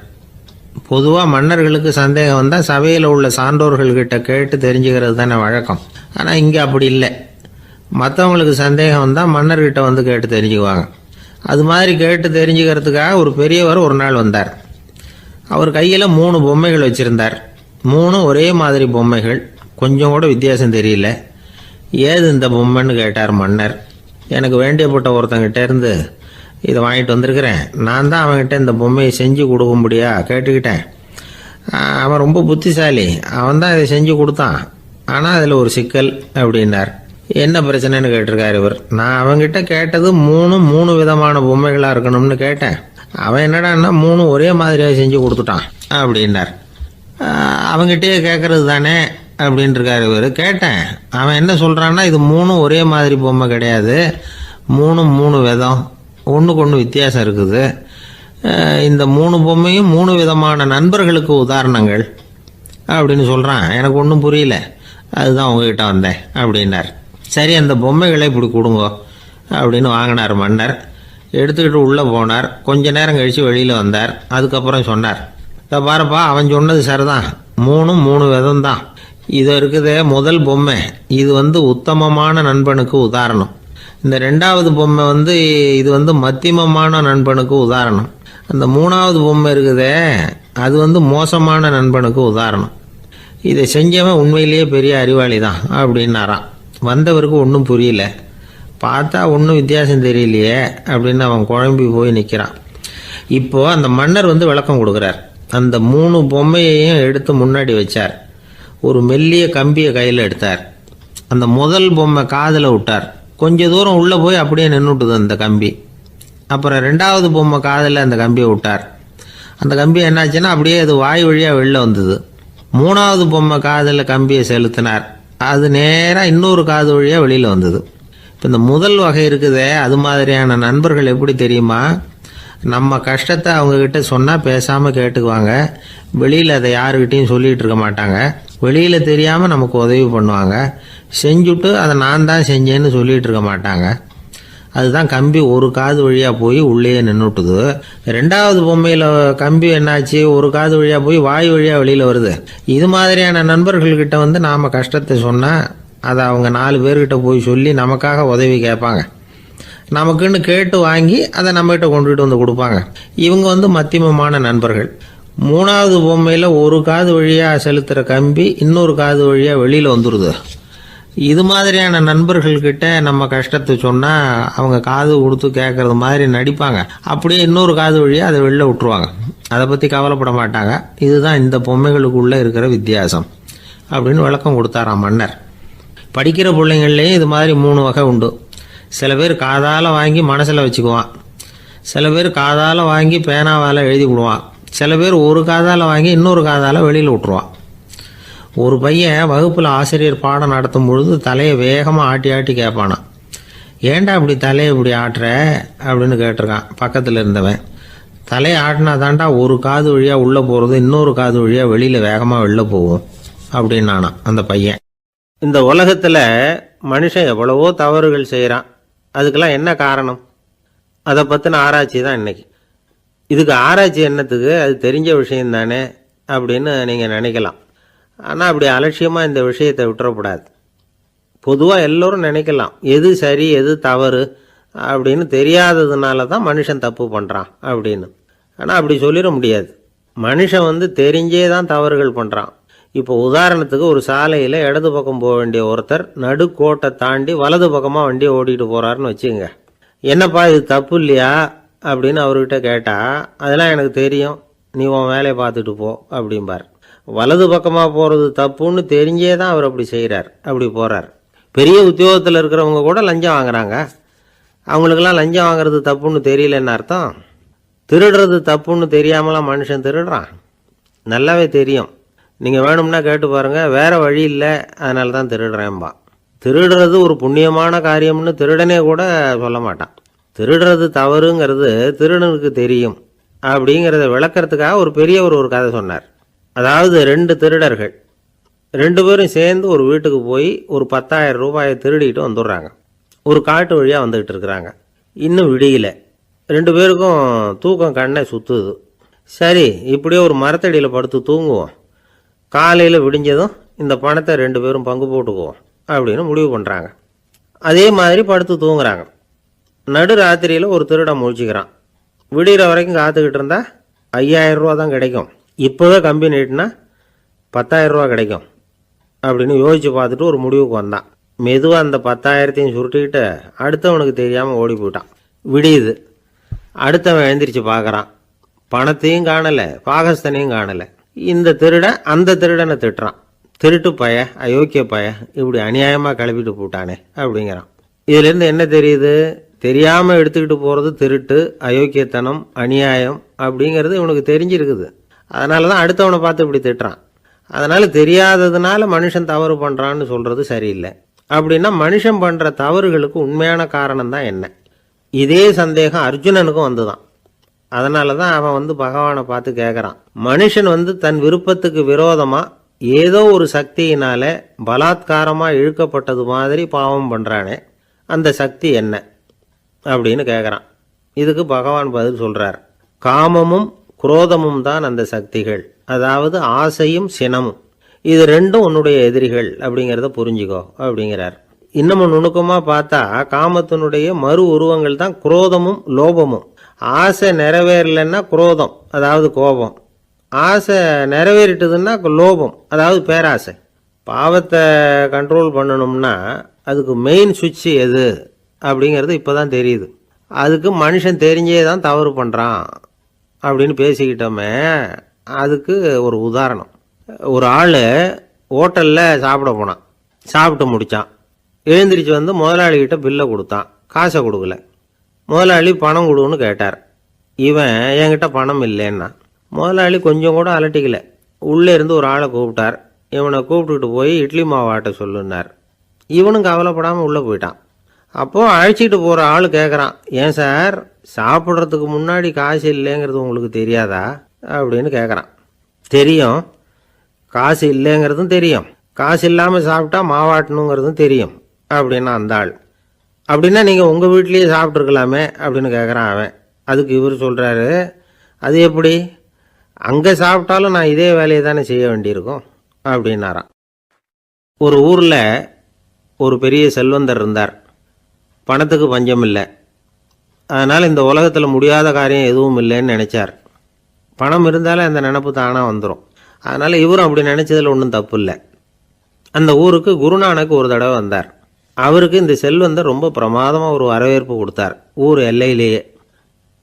பொதுவாக மன்னர்களுக்கு சந்தேகம் வந்தால் சபையில் உள்ள சான்றோர்கள்கிட்ட கேட்டு தெரிஞ்சுக்கிறது தானே வழக்கம். ஆனால் இங்கே அப்படி இல்லை. மற்றவங்களுக்கு சந்தேகம் வந்தால் மன்னர்கிட்ட கேட்டு தெரிஞ்சுக்குவாங்க. அது மாதிரி கேட்டு தெரிஞ்சுக்கிறதுக்காக ஒரு பெரியவர் ஒரு நாள் வந்தார். அவர் கையில் 3 பொம்மைகள் வச்சுருந்தார். 3 ஒரே மாதிரி பொம்மைகள், கொஞ்சம் கூட வித்தியாசம் தெரியல. ஏது இந்த பொம்மைன்னு கேட்டார் மன்னர். எனக்கு வேண்டியப்பட்ட ஒருத்தங்கிட்ட இருந்து இதை வாங்கிட்டு வந்திருக்கிறேன், நான் தான் அவன்கிட்ட இந்த பொம்மையை செஞ்சு கொடுக்கும்படியா கேட்டுக்கிட்டேன். அவன் ரொம்ப புத்திசாலி, அவன் தான் இதை செஞ்சு கொடுத்தான். ஆனால் அதில் ஒரு சிக்கல் அப்படின்னார். என்ன பிரச்சனைன்னு கேட்டிருக்கார் இவர். நான் அவன்கிட்ட கேட்டது 3 விதமான பொம்மைகளாக இருக்கணும்னு கேட்டேன். அவன் என்னடான்னா 3 ஒரே மாதிரியாக செஞ்சு கொடுத்துட்டான் அப்படின்னார். அவங்ககிட்டயே கேட்கறது தானே அப்படின்ட்டுருக்காரு இவர். கேட்டேன், அவன் என்ன சொல்கிறான்னா, இது 3 ஒரே மாதிரி பொம்மை கிடையாது, 3 விதம், ஒன்றுக்கு ஒன்று வித்தியாசம் இருக்குது. இந்த 3 பொம்மையும் 3 விதமான நண்பர்களுக்கு உதாரணங்கள் அப்படின்னு சொல்கிறான். எனக்கு ஒன்றும் புரியல, அதுதான் உங்ககிட்ட வந்தேன் அப்படின்னார். சரி, அந்த பொம்மைகளை இப்படி கொடுங்கோ அப்படின்னு வாங்கினார் மன்னர். எடுத்துக்கிட்டு உள்ளே போனார். கொஞ்ச நேரம் கழித்து வெளியில் வந்தார். அதுக்கப்புறம் சொன்னார், இதை பாருப்பா, அவன் சொன்னது சரிதான், 3 விதம் தான். இது இருக்குதே முதல் பொம்மை, இது உத்தமமான நண்பனுக்கு உதாரணம். இந்த 2வது பொம்மை இது மத்தியமமான நண்பனுக்கு உதாரணம். அந்த 3வது பொம்மை இருக்குதே அது மோசமான நண்பனுக்கு உதாரணம். இதை செஞ்சவன் உண்மையிலேயே பெரிய அறிவாளி தான் அப்படின்னாராம். வந்தவருக்கு ஒன்றும் புரியல. பார்த்தா ஒன்றும் வித்தியாசம் தெரியலையே அப்படின்னு அவன் குழம்பி போய் நிற்கிறான். இப்போது அந்த மன்னர் விளக்கம் கொடுக்குறார். அந்த 3 பொம்மையையும் எடுத்து முன்னாடி வச்சார். ஒரு மெல்லிய கம்பியை கையில் எடுத்தார். அந்த முதல் பொம்மை காதில் விட்டார். கொஞ்ச தூரம் உள்ளே போய் அப்படியே நின்றுட்டுது அந்த கம்பி. அப்புறம் 2வது பொம்மை காதில் அந்த கம்பியை விட்டார். அந்த கம்பி என்னாச்சுன்னா அப்படியே அது வாய் வழியாக வெளில வந்தது. 3வது பொம்மை காதில் கம்பியை செலுத்தினார். அது நேராக இன்னொரு காது வழியாக வெளியில் வந்தது. இப்போ இந்த முதல் வகை இருக்குதே, அது மாதிரியான நண்பர்கள் எப்படி தெரியுமா? நம்ம கஷ்டத்தை அவங்கக்கிட்ட சொன்னால் பேசாமல் கேட்டுக்குவாங்க. வெளியில் அதை யாருக்கிட்டையும் சொல்லிகிட்டு இருக்க மாட்டாங்க. வெளியில் தெரியாமல் நமக்கு உதவி பண்ணுவாங்க. செஞ்சுட்டு அதை நான் தான் செஞ்சேன்னு சொல்லிகிட்டு இருக்க மாட்டாங்க. அதுதான் கம்பி ஒரு காது வழியாக போய் உள்ளே நின்றுட்டுது. 2வது பொம்மையில் கம்பி என்னாச்சு, ஒரு காது வழியாக போய் வாய் வழியாக வெளியில் வருது. இது மாதிரியான நண்பர்கள்கிட்ட நாம் கஷ்டத்தை சொன்னால் அதை அவங்க 4 பேர்கிட்ட போய் சொல்லி நமக்காக உதவி கேட்பாங்க. நமக்குன்னு கேட்டு வாங்கி அதை நம்மகிட்ட கொண்டுகிட்டு கொடுப்பாங்க. இவங்க மத்தியமமான நண்பர்கள். 3வது பொம்மையில் ஒரு காது வழியாக செலுத்துகிற கம்பி இன்னொரு காது வழியாக வெளியில் வந்துடுது. இது மாதிரியான நண்பர்கள்கிட்ட நம்ம கஷ்டத்தை சொன்னால் அவங்க காது கொடுத்து கேட்குறது மாதிரி நடிப்பாங்க. அப்படியே இன்னொரு காது வழியாக அதை வெளில விட்டுருவாங்க. அதை பற்றி கவலைப்பட மாட்டாங்க. இதுதான் இந்த பொம்மைகளுக்குள்ளே இருக்கிற வித்தியாசம் அப்படின்னு விளக்கம் கொடுத்தாராம் மன்னர். படிக்கிற பிள்ளைங்கள்லேயும் இது மாதிரி 3 வகை உண்டு. சில பேர் காதால் வாங்கி மனசில் வச்சுக்குவான். சில பேர் காதால் வாங்கி பேனாவால் எழுதி விடுவான். சில பேர் ஒரு காதால் வாங்கி இன்னொரு காதால் வெளியில் விட்டுருவான். ஒரு பையன் வகுப்பில் ஆசிரியர் பாடம் நடத்தும் பொழுது தலையை வேகமாக ஆட்டி ஆட்டி கேட்பானான். ஏன்டா இப்படி தலையை இப்படி ஆட்டுற அப்படின்னு கேட்டிருக்கான் பக்கத்தில் இருந்தவன். தலையை ஆட்டினா தாண்டா ஒரு காது வழியாக உள்ளே போகிறது, இன்னொரு காது வழியாக வெளியில் வேகமாக வெளில போகும் அப்படின்னானான் அந்த பையன். இந்த உலகத்தில் மனுஷன் எவ்வளவோ தவறுகள் செய்கிறான். அதுக்கெல்லாம் என்ன காரணம்? அதை பற்றின ஆராய்ச்சி தான் இன்றைக்கி. இதுக்கு ஆராய்ச்சி என்னத்துக்கு, அது தெரிஞ்ச விஷயம் தானே அப்படின்னு நீங்கள் நினைக்கலாம். ஆனால் அப்படி அலட்சியமாக இந்த விஷயத்தை விட்டுறக்கூடாது. பொதுவாக எல்லோரும் நினைக்கலாம் எது சரி எது தவறு அப்படின்னு தெரியாததுனால தான் மனுஷன் தப்பு பண்ணுறான் அப்படின்னு. ஆனால் அப்படி சொல்லிட முடியாது. மனுஷன் தெரிஞ்சே தான் தவறுகள் பண்ணுறான். இப்போ உதாரணத்துக்கு ஒரு சாலையில் இடது பக்கம் போக வேண்டிய ஒருத்தர் நடுக்கோட்டை தாண்டி வலது பக்கமாக வண்டியை ஓட்டிகிட்டு போகிறாருன்னு வச்சுங்க. என்னப்பா இது தப்பு இல்லையா அப்படின்னு அவர்கிட்ட கேட்டால், அதெல்லாம் எனக்கு தெரியும், நீ உன் வேலையை பார்த்துட்டு போ அப்படிம்பார். வலது பக்கமாக போகிறது தப்புன்னு தெரிஞ்சே தான் அவர் அப்படி செய்கிறார், அப்படி போகிறார். பெரிய உத்தியோகத்தில் இருக்கிறவங்க கூட லஞ்சம் வாங்குறாங்க. அவங்களுக்கெல்லாம் லஞ்சம் வாங்குறது தப்புன்னு தெரியலன்னு அர்த்தம். திருடுறது தப்புன்னு தெரியாமலாம் மனுஷன் திருடுறான். நல்லாவே தெரியும். நீங்கள் வேணும்னா கேட்டு பாருங்கள், வேறு வழி இல்லை அதனால தான் திருடுறேன்பா. திருடுறது ஒரு புண்ணியமான காரியம்னு திருடனே கூட சொல்ல மாட்டான். திருடுறது தவறுங்கிறது திருடனுக்கு தெரியும் அப்படிங்கிறத விளக்கிறதுக்காக ஒரு பெரியவர் ஒரு கதை சொன்னார். அதாவது 2 திருடர்கள் 2 பேரும் சேர்ந்து ஒரு வீட்டுக்கு போய் ஒரு 10,000 ரூபாயை திருடிட்டு வந்துடுறாங்க. ஒரு காட்டு வழியாக வந்துக்கிட்டு இருக்கிறாங்க. இன்னும் விடியல. 2 பேருக்கும் தூக்கம் கண்ணை சுற்றுது. சரி, இப்படியே ஒரு மரத்தடியில் படுத்து தூங்குவோம், காலையில் விடிஞ்சதும் இந்த பணத்தை 2 பேரும் பங்கு போட்டுக்குவோம் அப்படின்னு முடிவு பண்ணுறாங்க. அதே மாதிரி படுத்து தூங்குறாங்க. நடு ராத்திரியில் ஒரு திருடன் முழிச்சிக்கிறான். விடிகிற வரைக்கும் காத்துக்கிட்டு இருந்தால் 5,000 ரூபா தான் கிடைக்கும், இப்போவே கம்பி நீட்டினா 10,000 ரூபா கிடைக்கும் அப்படின்னு யோசித்து பார்த்துட்டு ஒரு முடிவுக்கு வந்தான். மெதுவாக அந்த 10,000த்தையும் சுருட்டிக்கிட்டு அடுத்தவனுக்கு தெரியாமல் ஓடி போயிட்டான். விடியுது. அடுத்தவன் எழுந்திரிச்சு பார்க்குறான். பணத்தையும் காணலை, பாகஸ்தனையும் காணலை. இந்த திருடன் அந்த திருடனை திட்டுறான். திருட்டு பய, அயோக்கிய பய, இப்படி அநியாயமாக கிளப்பிட்டு போட்டானே அப்படிங்கிறான். இதுலேருந்து என்ன தெரியுது? தெரியாமல் எடுத்துக்கிட்டு போகிறது திருட்டு, அயோக்கியத்தனம், அநியாயம் அப்படிங்கிறது இவனுக்கு தெரிஞ்சிருக்குது. அதனால தான் அடுத்தவனை பார்த்து இப்படி திட்டுறான். அதனால் தெரியாததுனால மனுஷன் தவறு பண்ணுறான்னு சொல்கிறது சரியில்லை. அப்படின்னா மனுஷன் பண்ணுற தவறுகளுக்கு உண்மையான காரணம் தான் என்ன? இதே சந்தேகம் அர்ஜுனனுக்கும் வந்துதான். அதனால தான் அவன் வந்து பகவானை பார்த்து கேட்குறான், மனுஷன் வந்து தன் விருப்பத்துக்கு விரோதமாக ஏதோ ஒரு சக்தியினால பலாத்காரமாக இழுக்கப்பட்டது மாதிரி பாவம் பண்ணுறானே, அந்த சக்தி என்ன அப்படின்னு கேட்குறான். இதுக்கு பகவான் பதில் சொல்கிறார், காமமும் குரோதமும் தான் அந்த சக்திகள், அதாவது ஆசையும் சினமும். இது ரெண்டும் உன்னுடைய எதிரிகள் அப்படிங்கிறத புரிஞ்சுக்கோ அப்படிங்கிறார். இன்னமும் நுணுக்கமாக பார்த்தா காமத்தினுடைய மறு உருவங்கள் தான் குரோதமும் லோபமும். ஆசை நிறைவேறலைன்னா குரோதம், அதாவது கோபம். ஆசை நிறைவேறிட்டதுன்னா லோபம், அதாவது பேராசை. பாவத்தை கண்ட்ரோல் பண்ணணும்னா அதுக்கு மெயின் சுவிட்ச் எது அப்படிங்கிறது இப்போ தான் தெரியுது. அதுக்கு மனுஷன் தெரிஞ்சே தான் தவறு பண்ணுறான் அப்படின்னு பேசிக்கிட்டோமே. அதுக்கு ஒரு உதாரணம், ஒரு ஆள் ஹோட்டலில் சாப்பிட போனான், சாப்பிட்டு முடித்தான், எழுந்திரிச்சு வந்து முதலாளிகிட்ட பில்லை கொடுத்தான், காசை கொடுக்கல. முதலாளி பணம் கொடுன்னு கேட்டார். இவன் என்கிட்ட பணம் இல்லைன்னா. முதலாளி கொஞ்சம் கூட அலட்டிக்கல, உள்ளே இருந்து ஒரு ஆளை கூப்பிட்டார். இவனை கூப்பிட்டுக்கிட்டு போய் இட்லி மாவு ஆட்ட சொல்லுன்னார். இவனும் கவலைப்படாமல் உள்ளே போயிட்டான். அப்போது அழைச்சிட்டு போகிற ஆள் கேட்குறான், ஏன் சார் சாப்பிட்றதுக்கு முன்னாடி காசு இல்லைங்கிறது உங்களுக்கு தெரியாதா அப்படின்னு கேட்குறான். தெரியும், காசு இல்லைங்கிறதும் தெரியும், காசு இல்லாமல் சாப்பிட்டா மாவாட்டணுங்கிறதும் தெரியும் அப்படின்னா அந்த ஆள். அப்படின்னா நீங்கள் உங்கள் வீட்லேயே சாப்பிட்ருக்கலாமே அப்படின்னு கேட்குறான் அவன். அதுக்கு இவர் சொல்கிறாரு, அது எப்படி, அங்கே சாப்பிட்டாலும் நான் இதே வேலையை தானே செய்ய வேண்டியிருக்கும் அப்படின்னாராம். ஒரு ஊரில் ஒரு பெரிய செல்வந்தர் இருந்தார். பணத்துக்கு பஞ்சம் இல்லை. அதனால் இந்த உலகத்தில் முடியாத காரியம் எதுவும் இல்லைன்னு நினச்சார். பணம் இருந்தாலே அந்த நினப்பு தானாக வந்துடும். அதனால் இவரும் அப்படி நினச்சதில் ஒன்றும் தப்பு இல்லை. அந்த ஊருக்கு குருநானக் ஒரு தடவை வந்தார். அவருக்கு இந்த செல்வந்தர் ரொம்ப பிரமாதமாக ஒரு வரவேற்பு கொடுத்தார். ஊர் எல்லையிலேயே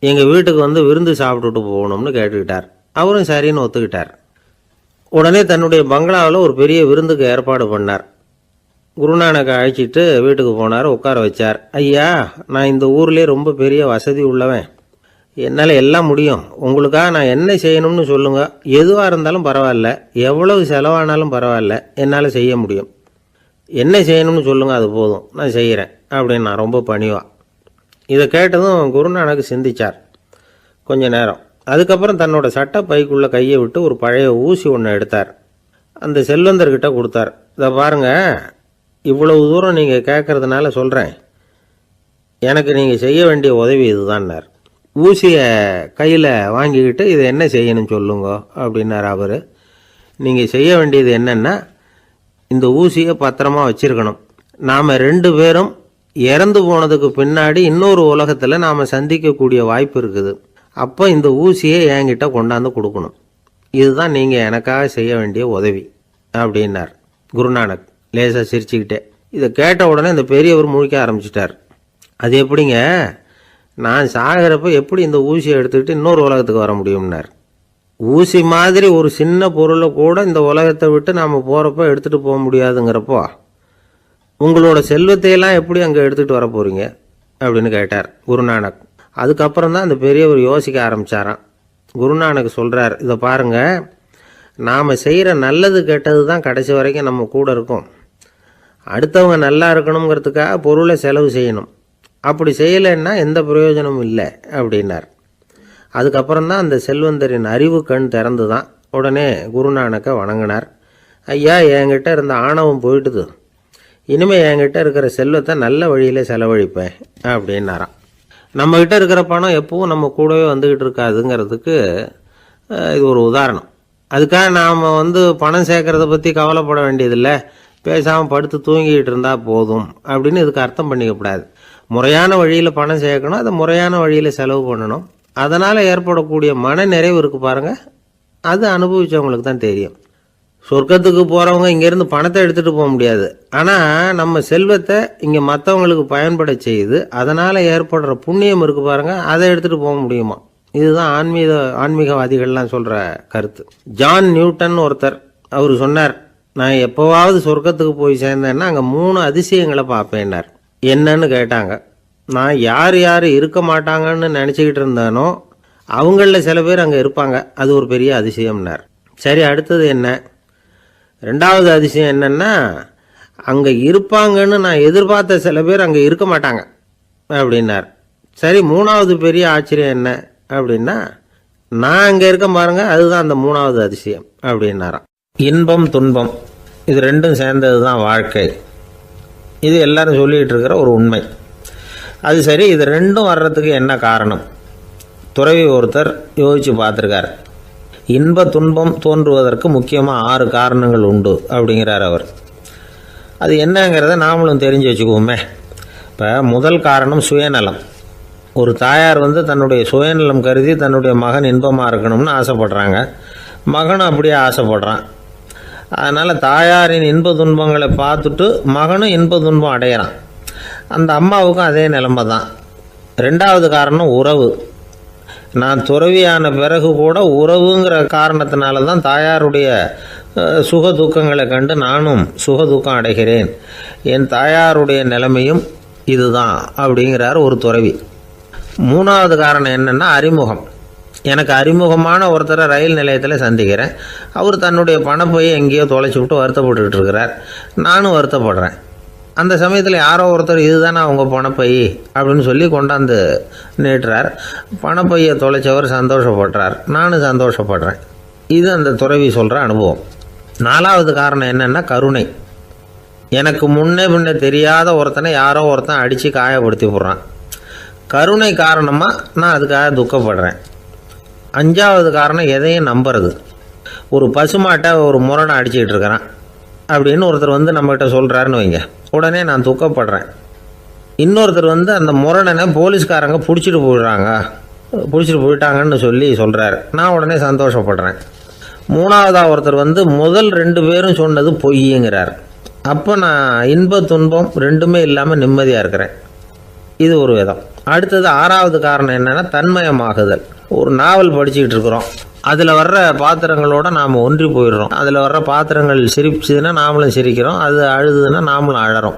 எங்கள் வீட்டுக்கு வந்து விருந்து சாப்பிட்டுட்டு போகணும்னு கேட்டுக்கிட்டார். அவரும் சரின்னு ஒத்துக்கிட்டார். உடனே தன்னுடைய பங்களாவில் ஒரு பெரிய விருந்துக்கு ஏற்பாடு பண்ணார். குருநானக்கை அழைச்சிட்டு வீட்டுக்கு போனார், உட்கார வச்சார். ஐயா, நான் இந்த ஊர்லேயே ரொம்ப பெரிய வசதி உள்ளவன், என்னால் எல்லாம் முடியும், உங்களுக்காக நான் என்ன செய்யணும்னு சொல்லுங்கள், எதுவாக இருந்தாலும் பரவாயில்ல, எவ்வளவு செலவானாலும் பரவாயில்ல, என்னால் செய்ய முடியும், என்ன செய்யணும்னு சொல்லுங்கள், அது போதும், நான் செய்கிறேன் அப்படின்னு நான் ரொம்ப பணிவா. இதை கேட்டதும் குருநானக் சிந்திச்சார் கொஞ்ச நேரம். அதுக்கப்புறம் தன்னோட சட்டை பைக்குள்ளே கையை விட்டு ஒரு பழைய ஊசி ஒன்று எடுத்தார். அந்த செல்வந்தர்கிட்ட கொடுத்தார். இதை பாருங்கள், இவ்வளவு தூரம் நீங்கள் கேட்கறதுனால சொல்கிறேன், எனக்கு நீங்கள் செய்ய வேண்டிய உதவி இதுதான்னார். ஊசியை கையில் வாங்கிக்கிட்டு இதை என்ன செய்யணும்னு சொல்லுங்க அப்படின்னார் அவர். நீங்கள் செய்ய வேண்டியது என்னென்னா, இந்த ஊசியை பத்திரமா வச்சுருக்கணும். நாம் 2 பேரும் இறந்து போனதுக்கு பின்னாடி இன்னொரு உலகத்தில் நாம் சந்திக்கக்கூடிய வாய்ப்பு இருக்குது. அப்போ இந்த ஊசியை என்கிட்ட கொண்டாந்து கொடுக்கணும். இதுதான் நீங்கள் எனக்காக செய்ய வேண்டிய உதவி அப்படின்னார் குருநானக் லேசாக சிரிச்சுக்கிட்டே. இதை கேட்ட உடனே இந்த பெரியவர் முழிக்க ஆரம்பிச்சிட்டார். அது எப்படிங்க, நான் சாகிறப்ப எப்படி இந்த ஊசியை எடுத்துக்கிட்டு இன்னொரு உலகத்துக்கு வர முடியும்னார். ஊசி மாதிரி ஒரு சின்ன பொருளை கூட இந்த உலகத்தை விட்டு நாம் போகிறப்ப எடுத்துகிட்டு போக முடியாதுங்கிறப்போ உங்களோட செல்வத்தையெல்லாம் எப்படி அங்கே எடுத்துகிட்டு வர போகிறீங்க அப்படின்னு கேட்டார் குருநானக். அதுக்கப்புறம் தான் அந்த பெரியவர் யோசிக்க ஆரம்பித்தாராம். குருநானக் சொல்கிறார், இதை பாருங்கள், நாம் செய்கிற நல்லது கெட்டது தான் கடைசி வரைக்கும் நம்ம கூட இருக்கும். அடுத்தவங்க நல்லா இருக்கணுங்கிறதுக்காக பொருளை செலவு செய்யணும், அப்படி செய்யலைன்னா எந்த பிரயோஜனமும் இல்லை அப்படின்னார். அதுக்கப்புறம் தான் அந்த செல்வந்தரின் அறிவு கண் திறந்து தான். உடனே குருநானக்கை வணங்கினார். ஐயா, என்கிட்ட இருந்த ஆணவம் போயிட்டுது, இனிமேல் என்கிட்ட இருக்கிற செல்வத்தை நல்ல வழியில் செலவழிப்பேன் அப்படின்னாராம். நம்மக்கிட்ட இருக்கிற பணம் எப்பவும் நம்ம கூடவே வந்துக்கிட்டு இருக்காதுங்கிறதுக்கு இது ஒரு உதாரணம். அதுக்காக நாம் பணம் சேர்க்கறத பற்றி கவலைப்பட வேண்டியதில்லை, பேசாமல் படுத்து தூங்கிக்கிட்டு இருந்தால் போதும் அப்படின்னு இதுக்கு அர்த்தம் பண்ணிக்கக்கூடாது. முறையான வழியில் பணம் சேர்க்கணும், அதை முறையான வழியில் செலவு பண்ணணும். அதனால் ஏற்படக்கூடிய மன நிறைவு இருக்குது பாருங்கள், அது அனுபவித்தவங்களுக்கு தான் தெரியும். சொர்க்கத்துக்கு போகிறவங்க இங்கேருந்து பணத்தை எடுத்துகிட்டு போக முடியாது, ஆனால் நம்ம செல்வத்தை இங்கே மற்றவங்களுக்கு பயன்பட செய்து அதனால் ஏற்படுற புண்ணியம் இருக்குது பாருங்கள், அதை எடுத்துகிட்டு போக முடியுமா. இதுதான் ஆன்மீகவாதிகள்லாம் சொல்கிற கருத்து. ஜான் நியூட்டன் ஒருத்தர், அவர் சொன்னார், நான் எப்போவாவது சொர்க்கத்துக்கு போய் சேர்ந்தேன்னா அங்கே 3 அதிசயங்களை பார்ப்பேன்னார். என்னன்னு கேட்டாங்க. நான் யார் யார் இருக்க மாட்டாங்கன்னு நினச்சிக்கிட்டு இருந்தானோ அவங்களில் சில பேர் அங்கே இருப்பாங்க, அது ஒரு பெரிய அதிசயம்னார். சரி, அடுத்தது என்ன? 2வது அதிசயம் என்னன்னா, அங்கே இருப்பாங்கன்னு நான் எதிர்பார்த்த சில பேர் அங்கே இருக்க மாட்டாங்க அப்படின்னார். சரி, 3வது பெரிய ஆச்சரியம் என்ன அப்படின்னா, நான் அங்கே இருக்க பாருங்க, அதுதான் அந்த மூணாவது அதிசயம் அப்படின்னாராம். இன்பம் துன்பம் இது ரெண்டும் சேர்ந்தது தான் வாழ்க்கை. இது எல்லாரும் சொல்லிகிட்டு இருக்கிற ஒரு உண்மை. அது சரி, இது ரெண்டும் வர்றதுக்கு என்ன காரணம்? துறவி ஒருத்தர் யோசித்து பார்த்துருக்கார். இன்ப துன்பம் தோன்றுவதற்கு முக்கியமாக 6 காரணங்கள் உண்டு அப்படிங்கிறார் அவர். அது என்னங்கிறத நாமளும் தெரிஞ்சு வச்சுக்குவோமே. இப்போ முதல் காரணம் சுயநலம். ஒரு தாயார் தன்னுடைய சுயநலம் கருதி தன்னுடைய மகன் இன்பமாக இருக்கணும்னு ஆசைப்படுறாங்க. மகனும் அப்படியே ஆசைப்படுறான். அதனால் தாயாரின் இன்ப துன்பங்களை பார்த்துட்டு மகனும் இன்ப துன்பம் அடையிறான். அந்த அம்மாவுக்கும் அதே நிலைமை தான். 2வது காரணம் உறவு. நான் துறவியான பிறகு கூட உறவுங்கிற காரணத்தினால தான் தாயாருடைய சுக துக்கங்களை கண்டு நானும் சுக துக்கம் அடைகிறேன். என் தாயாருடைய நிலைமையும் இதுதான் அப்படிங்கிறார் ஒரு துறவி. 3வது காரணம் என்னென்னா அறிமுகம். எனக்கு அறிமுகமான ஒருத்தரை ரயில் நிலையத்தில் சந்திக்கிறேன். அவர் தன்னுடைய பணப்பையை எங்கேயோ தொலைச்சி விட்டு வருத்தப்பட்டுக்கிட்டு இருக்கிறார். நானும் வருத்தப்படுறேன். அந்த சமயத்தில் யாரோ ஒருத்தர் இதுதானே அவங்க பணப்பை அப்படின்னு சொல்லி கொண்டாந்து நீட்டுறார். பணப்பையை தொலைச்சவர் சந்தோஷப்படுறார், நானும் சந்தோஷப்படுறேன். இது அந்த துறவி சொல்கிற அனுபவம். 4வது காரணம் என்னென்னா கருணை. எனக்கு முன்னே பின்னே தெரியாத ஒருத்தனை யாரோ ஒருத்தன் அடித்து காயப்படுத்தி போடுறான். கருணை காரணமாக நான் அதுக்காக துக்கப்படுறேன். 5வது காரணம் எதையும் நம்புறது. ஒரு பசுமாட்டை ஒரு முரணை அடிச்சுக்கிட்டு இருக்கிறான் அப்படின்னு ஒருத்தர் நம்மகிட்ட சொல்கிறாருன்னு வைங்க, உடனே நான் துக்கப்படுறேன். இன்னொருத்தர் அந்த முரணனை போலீஸ்காரங்க பிடிச்சிட்டு போயிட்டாங்கன்னு சொல்லி சொல்கிறாரு, நான் உடனே சந்தோஷப்படுறேன். 3வதாக ஒருத்தர் முதல் 2 பேரும் சொன்னது பொய்யுங்கிறார். அப்போ நான் இன்ப துன்பம் ரெண்டுமே இல்லாமல் நிம்மதியாக இருக்கிறேன். இது ஒரு விதம். அடுத்தது 6வது காரணம் என்னென்னா தன்மயமாகுதல். ஒரு நாவல் படிச்சுக்கிட்டு இருக்கிறோம், அதில் வர்ற பாத்திரங்களோடு நாம் ஒன்றி போயிடுறோம். அதில் வர்ற பாத்திரங்கள் சிரிச்சுதுன்னா நாமளும் சிரிக்கிறோம், அது அழுதுன்னா நாமளும் அழறோம்.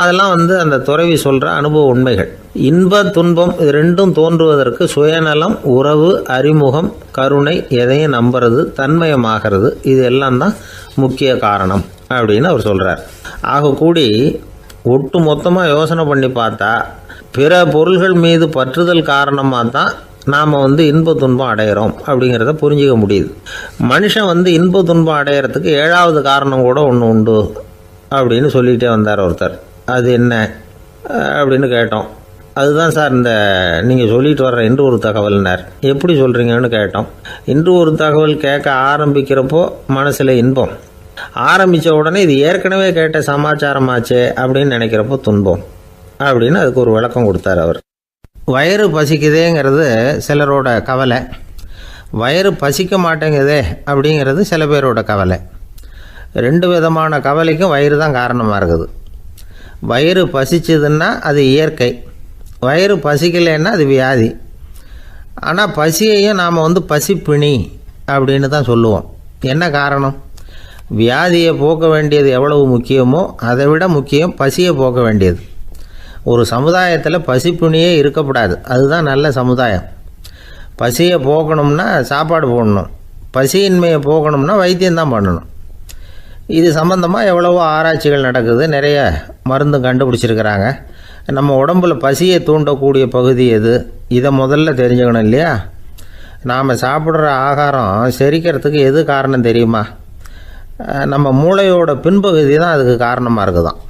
அதெல்லாம் அந்த துறவி சொல்கிற அனுபவ உண்மைகள். இன்ப துன்பம் இது ரெண்டும் தோன்றுவதற்கு சுயநலம், உறவு, அறிமுகம், கருணை, எதையும் நம்புறது, தன்மயமாகிறது, இது எல்லாம் தான் முக்கிய காரணம் அப்படின்னு அவர் சொல்கிறார். ஆகக்கூடி ஒட்டு மொத்தமாக யோசனை பண்ணி பார்த்தா பிற பொருள்கள் மீது பற்றுதல் காரணமாக தான் நாம் இன்ப துன்பம் அடைகிறோம் அப்படிங்கிறத புரிஞ்சிக்க முடியுது. மனுஷன் இன்ப துன்பம் அடையிறதுக்கு 7வது காரணம் கூட ஒன்று உண்டு அப்படின்னு சொல்லிகிட்டே வந்தார் ஒருத்தர். அது என்ன அப்படின்னு கேட்டோம். அதுதான் சார் இந்த நீங்கள் சொல்லிட்டு வர்ற இன்று ஒரு தகவல்னார். எப்படி சொல்கிறீங்கன்னு கேட்டோம். இன்று ஒரு தகவல் கேட்க ஆரம்பிக்கிறப்போ மனசில் இன்பம், ஆரம்பித்த உடனே இது ஏற்கனவே கேட்ட சமாச்சாரமாச்சே அப்படின்னு நினைக்கிறப்போ துன்பம் அப்படின்னு அதுக்கு ஒரு விளக்கம் கொடுத்தார் அவர். வயிறு பசிக்குதேங்கிறது சிலரோட கவலை, வயிறு பசிக்க மாட்டேங்குதே அப்படிங்கிறது சில பேரோட கவலை. 2 விதமான கவலைக்கும் வயிறு தான் காரணமாக இருக்குது. வயிறு பசிச்சதுன்னா அது இயற்கை, வயிறு பசிக்கலைன்னா அது வியாதி. ஆனால் பசியையும் நாம் பசிப்பிணி அப்படின்னு தான் சொல்லுவோம். என்ன காரணம்? வியாதியை போக்க வேண்டியது எவ்வளவு முக்கியமோ அதை விட முக்கியம் பசியை போக்க வேண்டியது. ஒரு சமுதாயத்தில் பசிப்பிணியே இருக்கக்கூடாது, அதுதான் நல்ல சமுதாயம். பசியை போக்கணும்னா சாப்பாடு போடணும், பசியின்மையை போக்கணும்னா வைத்தியம்தான் பண்ணணும். இது சம்பந்தமாக எவ்வளவோ ஆராய்ச்சிகள் நடக்குது, நிறைய மருந்து கண்டுபிடிச்சிருக்கிறாங்க. நம்ம உடம்புல பசியை தூண்டக்கூடிய பகுதி எது, இதை முதல்ல தெரிஞ்சுக்கணும் இல்லையா? நாம் சாப்பிட்ற ஆகாரம் செரிக்கிறதுக்கு எது காரணம் தெரியுமா? நம்ம மூளையோட பின்பகுதி தான் அதுக்கு காரணமாக இருக்குதாம்.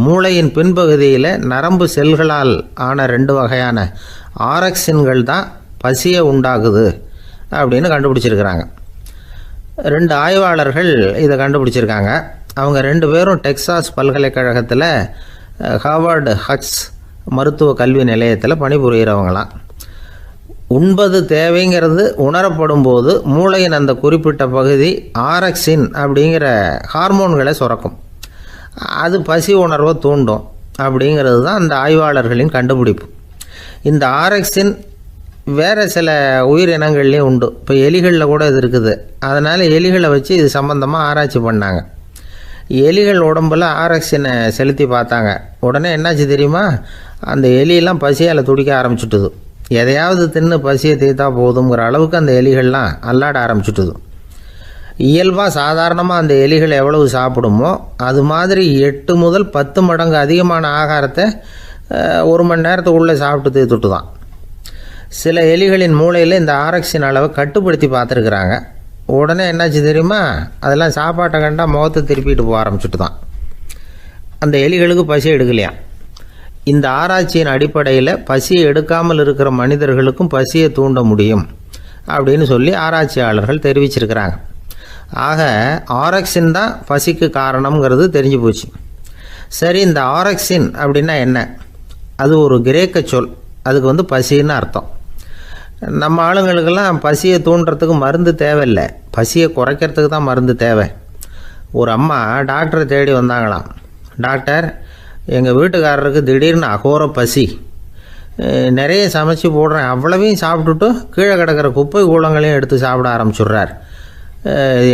மூளையின் பின்பகுதியில் நரம்பு செல்களால் ஆன 2 வகையான ஆரக்சின்கள் தான் பசியை உண்டாகுது அப்படின்னு கண்டுபிடிச்சிருக்கிறாங்க. 2 ஆய்வாளர்கள் இதை கண்டுபிடிச்சிருக்காங்க. அவங்க 2 பேரும் டெக்சாஸ் பல்கலைக்கழகத்தில் ஹார்வர்டு ஹக்ஸ் மருத்துவ கல்வி நிலையத்தில் பணிபுரிகிறவங்களாம். உண்பது தேவைங்கிறது உணரப்படும் போது மூளையின் அந்த குறிப்பிட்ட பகுதி ஆரக்சின் அப்படிங்கிற ஹார்மோன்களை சுரக்கும். அது பசி உணர்வை தூண்டும் அப்படிங்கிறது தான் அந்த ஆய்வாளர்களின் கண்டுபிடிப்பு. இந்த ஆரக்சின் வேறு சில உயிரினங்கள்லேயும் உண்டு. இப்போ எலிகளில் கூட இது இருக்குது. அதனால் எலிகளை வச்சு இது சம்பந்தமாக ஆராய்ச்சி பண்ணாங்க. எலிகள் உடம்பில் ஆரக்சினை செலுத்தி பார்த்தாங்க. உடனே என்னாச்சு தெரியுமா? அந்த எலியெல்லாம் பசியால் துடிக்க ஆரம்பிச்சுட்டுது. எதையாவது தின்னு பசியை தீர்த்தா போதுங்கிற அளவுக்கு அந்த எலிகள்லாம் அல்லாட ஆரம்பிச்சுட்டுது. இயல்பாக சாதாரணமாக அந்த எலிகள் எவ்வளவு சாப்பிடுமோ அது மாதிரி 8 முதல் 10 மடங்கு அதிகமான ஆகாரத்தை 1 மணி நேரத்துக்குள்ளே சாப்பிட்டு தீர்த்துட்டு தான். சில எலிகளின் மூளையில் இந்த ஆரக்சின் அளவை கட்டுப்படுத்தி பார்த்துருக்குறாங்க. உடனே என்னாச்சு தெரியுமா, அதெல்லாம் சாப்பாட்டை கண்டா முகத்தை திருப்பிட்டு போக ஆரம்பிச்சுட்டு தான். அந்த எலிகளுக்கு பசி எடுக்கலையா. இந்த ஆராய்ச்சியின் அடிப்படையில் பசியை எடுக்காமல் இருக்கிற மனிதர்களுக்கும் பசியை தூண்ட முடியும் அப்படின்னு சொல்லி ஆராய்ச்சியாளர்கள் தெரிவிச்சிருக்கிறாங்க. ஆக ஆரக்சின் தான் பசிக்கு காரணம்ங்கிறது தெரிஞ்சு போச்சு. சரி, இந்த ஆரக்சின் அப்படின்னா என்ன? அது ஒரு கிரேக்க சொல். அதுக்கு பசின்னு அர்த்தம். நம்ம ஆளுங்களுக்கெல்லாம் பசியை தூண்டுறதுக்கு மருந்து தேவையில்லை, பசியை குறைக்கிறதுக்கு தான் மருந்து தேவை. ஒரு அம்மா டாக்டரை தேடி வந்தாங்களாம். டாக்டர், எங்கள் வீட்டுக்காரருக்கு திடீர்னு அகோர பசி, நிறைய சமைச்சு போடுறேன், அவ்வளவையும் சாப்பிட்டுட்டு கீழே கிடக்கிற குப்பை கூலங்களையும் எடுத்து சாப்பிட ஆரம்பிச்சுட்றார்,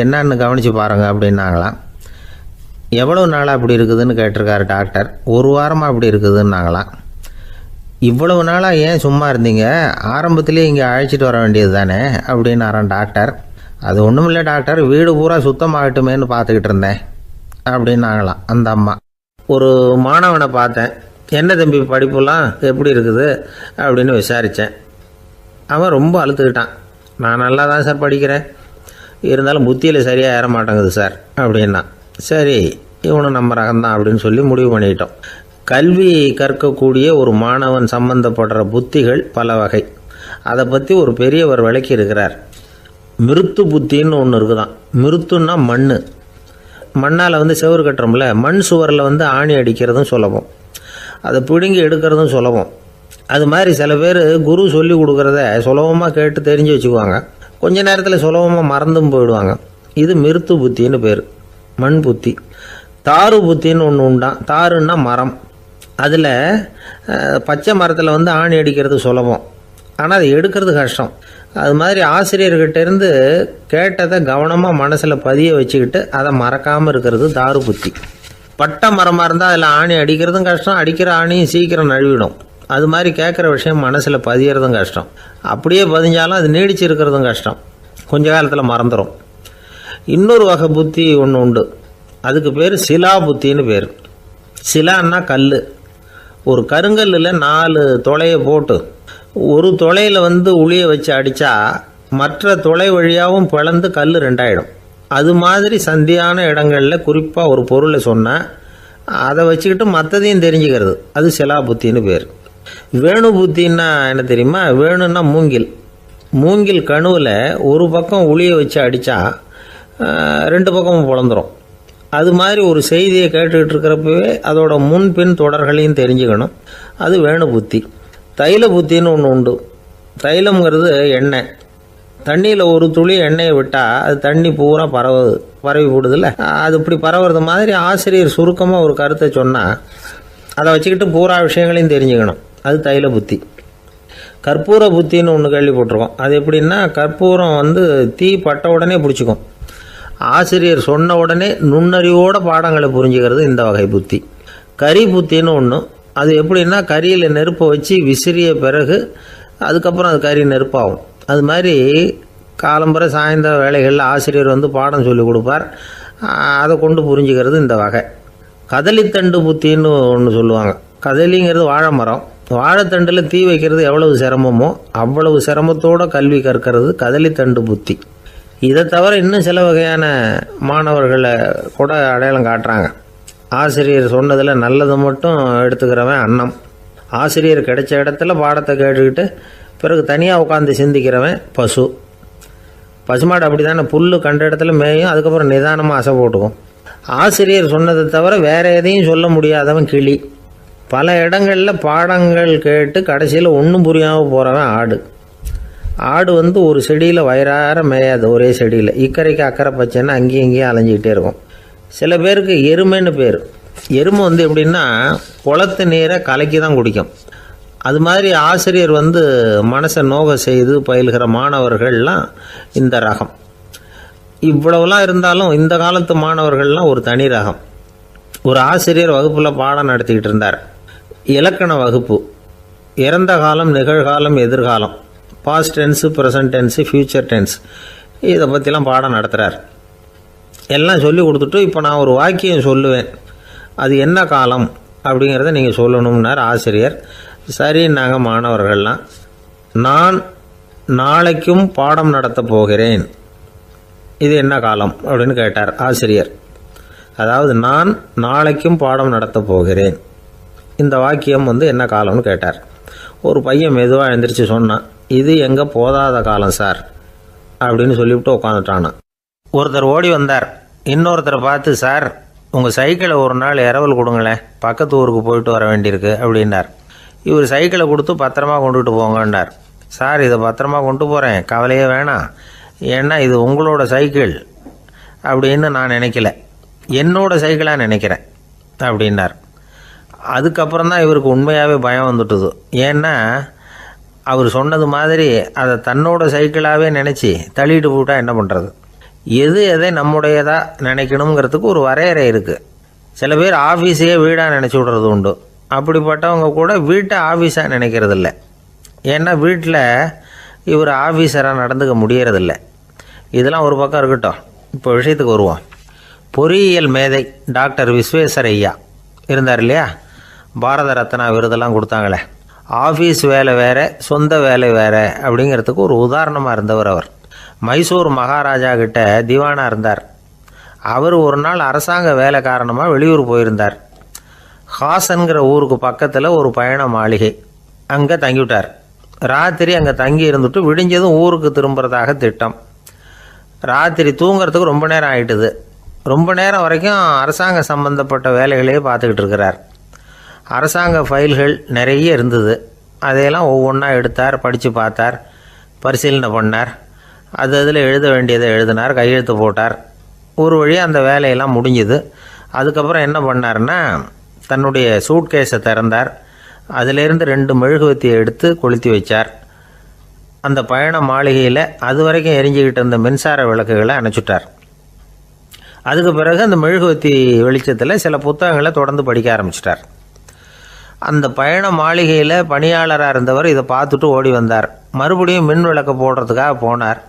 என்னன்னு கவனித்து பாருங்கள் அப்படின்னாங்களாம். எவ்வளோ நாளாக அப்படி இருக்குதுன்னு கேட்டிருக்காரு டாக்டர். 1 வாரமாக அப்படி இருக்குதுன்னாங்களாம். இவ்வளவு நாளாக ஏன் சும்மா இருந்தீங்க, ஆரம்பத்திலே இங்கே அழைச்சிட்டு வர வேண்டியது தானே அப்படின்னாரான் டாக்டர். அது ஒன்றும் இல்லை டாக்டர், வீடு பூரா சுத்தமாகட்டுமேன்னு பார்த்துக்கிட்டு இருந்தேன் அப்படின்னாங்களாம் அந்த அம்மா. ஒரு மாணவனை பார்த்தேன், என்ன தம்பி படிப்புலாம் எப்படி இருக்குது அப்படின்னு விசாரித்தேன். அவன் ரொம்ப அழுத்துக்கிட்டான். நான் நல்லா தான் சார் படிக்கிறேன், இருந்தாலும் புத்தியில் சரியாக ஏற மாட்டேங்குது சார் அப்படின்னா. சரி, இவனும் நம்ம ரகம்தான் அப்படின்னு சொல்லி முடிவு பண்ணிக்கிட்டோம். கல்வி கற்கக்கூடிய ஒரு மாணவன் சம்பந்தப்படுற புத்திகள் பல வகை. அதை பற்றி ஒரு பெரியவர் விளக்கி இருக்கிறார். மிருத்து புத்தின்னு ஒன்று இருக்குதான். மிருத்துன்னா மண். மண்ணால் செவுறு கட்டுறோம்ல, மண் சுவரில் ஆணி அடிக்கிறதும் சுலபம், அதை பிடுங்கி எடுக்கிறதும் சுலபம். அது மாதிரி சில பேர் குரு சொல்லி கொடுக்குறத சுலபமாக கேட்டு தெரிஞ்சு வச்சுக்குவாங்க, கொஞ்ச நேரத்தில் சுலபமாக மறந்தும் போயிடுவாங்க. இது மிருத்து புத்தின்னு பேர், மண் புத்தி. தாரு புத்தின்னு ஒன்று உண்டான். தாருன்னா மரம். அதில் பச்சை மரத்தில் ஆணி அடிக்கிறது சுலபம், ஆனால் அதை எடுக்கிறது கஷ்டம். அது மாதிரி ஆசிரியர்கிட்டேருந்து கேட்டதை கவனமாக மனசில் பதிய வச்சுக்கிட்டு அதை மறக்காமல் இருக்கிறது தாரு புத்தி. பட்டை மரமாக இருந்தால் அதில் ஆணி அடிக்கிறதும் கஷ்டம், அடிக்கிற ஆணியும் சீக்கிரம் நழுவிடும். அது மாதிரி கேட்குற விஷயம் மனசில் பதியறதும் கஷ்டம். அப்படியே பதிஞ்சாலும் அது நீடிச்சு இருக்கிறதும் கஷ்டம், கொஞ்ச காலத்தில் மறந்துடும். இன்னொரு வகை புத்தி ஒன்று உண்டு, அதுக்கு பேர் சிலா புத்தின்னு பேர். சிலான்னா கல். ஒரு கருங்கல்லில் 4 துளையை போட்டு ஒரு துளையில் உளியை வச்சு அடித்தா மற்ற துளை வழியாகவும் பிளந்து கல் 2 ஆகிடும். அது மாதிரி சந்தியான இடங்களில் குறிப்பாக ஒரு பொருளை சொன்னால் அதை வச்சுக்கிட்டு மற்றதையும் தெரிஞ்சுக்கிறது, அது சிலா புத்தின்னு பேர். வேணு புத்தின்னா என்ன தெரியுமா? வேணுன்னா மூங்கில். மூங்கில் கணுவில் ஒரு பக்கம் உளியை வச்சு அடித்தா 2 பக்கமும் பிளந்துடும். அது மாதிரி ஒரு செய்தியை கேட்டுக்கிட்டு இருக்கிறப்பவே அதோட முன்பின் தொடர்களையும் தெரிஞ்சுக்கணும், அது வேணு புத்தி. தைல புத்தின்னு ஒன்று உண்டு. தைலம்ங்கிறது எண்ணெய். தண்ணியில் ஒரு துளி எண்ணெயை விட்டால் அது தண்ணி பூரா பரவி போடுதில்ல, அது இப்படி பரவுறது மாதிரி ஆசிரியர் சுருக்கமாக ஒரு கருத்தை சொன்னால் அதை வச்சுக்கிட்டு பூரா விஷயங்களையும் தெரிஞ்சுக்கணும், அது தைல புத்தி. கற்பூர புத்தின்னு ஒன்று கேள்விப்பட்டிருக்கோம். அது எப்படின்னா, கற்பூரம் தீ பட்ட உடனே பிடிச்சிக்கும். ஆசிரியர் சொன்ன உடனே நுண்ணறிவோட பாடங்களை புரிஞ்சுக்கிறது இந்த வகை புத்தி. கரி புத்தின்னு ஒன்று. அது எப்படின்னா, கரியில் நெருப்பை வச்சு விசிறிய பிறகு அதுக்கப்புறம் அது கறி நெருப்பாகும். அது மாதிரி காலம்பரை சாயந்தர வேலைகளில் ஆசிரியர் பாடம் சொல்லி கொடுப்பார், அதை கொண்டு புரிஞ்சுக்கிறது இந்த வகை. கதலித்தண்டு புத்தின்னு ஒன்று சொல்லுவாங்க. கதலிங்கிறது வாழை மரம். வாழைத்தண்டில் தீ வைக்கிறது எவ்வளவு சிரமமோ அவ்வளவு சிரமத்தோடு கல்வி கற்கிறது கதலித்தண்டு புத்தி. இதை தவிர இன்னும் சில வகையான மாணவர்களை கூட அடையாளம் காட்டுறாங்க. ஆசிரியர் சொன்னதில் நல்லதை மட்டும் எடுத்துக்கிறவன் அன்னம். ஆசிரியர் கிடைச்ச இடத்துல பாடத்தை கேட்டுக்கிட்டு பிறகு தனியாக உட்காந்து சிந்திக்கிறவன் பசு. பசுமாடு அப்படி தானே, புல் கண்ட இடத்துல மேயும், அதுக்கப்புறம் நிதானமாக அசை போட்டுக்கும். ஆசிரியர் சொன்னதை தவிர வேறு எதையும் சொல்ல முடியாதவன் கிளி. பல இடங்களில் பாடங்கள் கேட்டு கடைசியில் ஒன்றும் புரியாமல் போகிறவன் ஆடு. ஆடு ஒரு செடியில் வயிறார மேயாது, ஒரே செடியில். இக்கரைக்கு அக்கறை பச்சைன்னா அங்கேயும் இங்கேயும் அலைஞ்சிக்கிட்டே இருக்கும். சில பேருக்கு எருமைன்னு பேர். எருமை எப்படின்னா, குளத்து நீரை கலக்கி தான் குடிக்கும். அது மாதிரி ஆசிரியர் மனசை நோக செய்து பயில்கிற மாணவர்கள்லாம் இந்த ரகம். இவ்வளவுலாம் இருந்தாலும் இந்த காலத்து மாணவர்கள்லாம் ஒரு தனி ரகம். ஒரு ஆசிரியர் வகுப்பில் பாடம் நடத்திக்கிட்டு இருந்தார். இலக்கண வகுப்பு. இறந்த காலம், நிகழ்காலம், எதிர்காலம், past tense, present tense, future tense, இதை பற்றிலாம் பாடம் நடத்துகிறார். எல்லாம் சொல்லி கொடுத்துட்டு, இப்போ நான் ஒரு வாக்கியம் சொல்லுவேன், அது என்ன காலம் அப்படிங்கிறத நீங்கள் சொல்லணும்னார் ஆசிரியர். சரி, நாங்கள் மாணவர்கள்லாம் நான் நாளைக்கும் பாடம் நடத்தப் போகிறேன். இது என்ன காலம் அப்படின்னு கேட்டார் ஆசிரியர். அதாவது நான் நாளைக்கும் பாடம் நடத்தப் போகிறேன். இந்த வாக்கியம் என்ன காலம்னு கேட்டார். ஒரு பையன் மெதுவாக எழுந்திரிச்சு சொன்னான், இது எங்கே போதாத காலம் சார் அப்படின்னு சொல்லிவிட்டு உட்காந்துட்டானா. ஒருத்தர் ஓடி வந்தார். இன்னொருத்தரை பார்த்து, சார் உங்கள் சைக்கிளை ஒரு நாள் இரவல் கொடுங்களேன், பக்கத்து ஊருக்கு போயிட்டு வர வேண்டியிருக்கு அப்படின்னார். இவர் சைக்கிளை கொடுத்து பத்திரமா கொண்டுகிட்டு போங்கன்னார். சார் இதை பத்திரமா கொண்டு போகிறேன், கவலையே வேணாம், ஏன்னா இது உங்களோட சைக்கிள் அப்படின்னு நான் நினைக்கல, என்னோட சைக்கிளாக நினைக்கிறேன் அப்படின்னார். அதுக்கப்புறம் தான் இவருக்கு உண்மையாகவே பயம் வந்துட்டுது. ஏன்னா அவர் சொன்னது மாதிரி அதை தன்னோட சைக்கிளாகவே நினச்சி தள்ளிட்டு போட்டால் என்ன பண்ணுறது? எது எதை நம்முடையதாக நினைக்கணுங்கிறதுக்கு ஒரு வரையறை இருக்குது. சில பேர் ஆஃபீஸையே வீடாக நினச்சி விடுறது உண்டு. அப்படிப்பட்டவங்க கூட வீட்டை ஆஃபீஸாக நினைக்கிறதில்ல. ஏன்னா வீட்டில் இவர் ஆஃபீஸராக நடந்துக்க முடியறதில்ல. இதெல்லாம் ஒரு பக்கம் இருக்கட்டும். இப்போ விஷயத்துக்கு வருவோம். பொறியியல் மேதை டாக்டர் விஸ்வேஸ்வரய்யா இருந்தார் இல்லையா, பாரத ரத்னா விருதெல்லாம் கொடுத்தாங்களே. ஆஃபீஸ் வேலை வேறு, சொந்த வேலை வேறு அப்படிங்கிறதுக்கு ஒரு உதாரணமாக இருந்தவர் அவர். மைசூர் மகாராஜா கிட்ட திவானாக இருந்தார். அவர் ஒரு நாள் அரசாங்க வேலை காரணமாக வெளியூர் போயிருந்தார். ஹாசன்கிற ஊருக்கு பக்கத்தில் ஒரு பயண மாளிகை, அங்கே தங்கிவிட்டார். ராத்திரி அங்கே தங்கி இருந்துட்டு விடிஞ்சதும் ஊருக்கு திரும்புறதாக திட்டம். ராத்திரி தூங்கிறதுக்கு ரொம்ப நேரம் ஆகிட்டுது. ரொம்ப நேரம் வரைக்கும் அரசாங்க சம்பந்தப்பட்ட வேலைகளையே பார்த்துக்கிட்டு இருக்கிறார். அரசாங்க ஃபைல்கள் நிறைய இருந்தது. அதையெல்லாம் ஒவ்வொன்றா எடுத்தார், படித்து பார்த்தார், பரிசீலனை பண்ணார். அதில் எழுத வேண்டியதை எழுதினார், கையெழுத்து போட்டார். ஒரு வழியாக அந்த வேலையெல்லாம் முடிஞ்சுது. அதுக்கப்புறம் என்ன பண்ணார்னா, தன்னுடைய சூட்கேஸை திறந்தார். அதிலிருந்து 2 மெழுகுவத்தியை எடுத்து கொளுத்தி வச்சார். அந்த பயண மாளிகையில் அது வரைக்கும் எரிஞ்சிக்கிட்டு இருந்த மின்சார விளக்குகளை அணைச்சிட்டார். அதுக்கு பிறகு அந்த மெழுகுவத்தி வெளிச்சத்தில் சில புத்தகங்களை தொடர்ந்து படிக்க ஆரம்பிச்சிட்டார். அந்த பயண மாளிகையில் பணியாளராக இருந்தவர் இதை பார்த்துட்டு ஓடி வந்தார். மறுபடியும் மின் விளக்கு போடுறதுக்காக போனார்.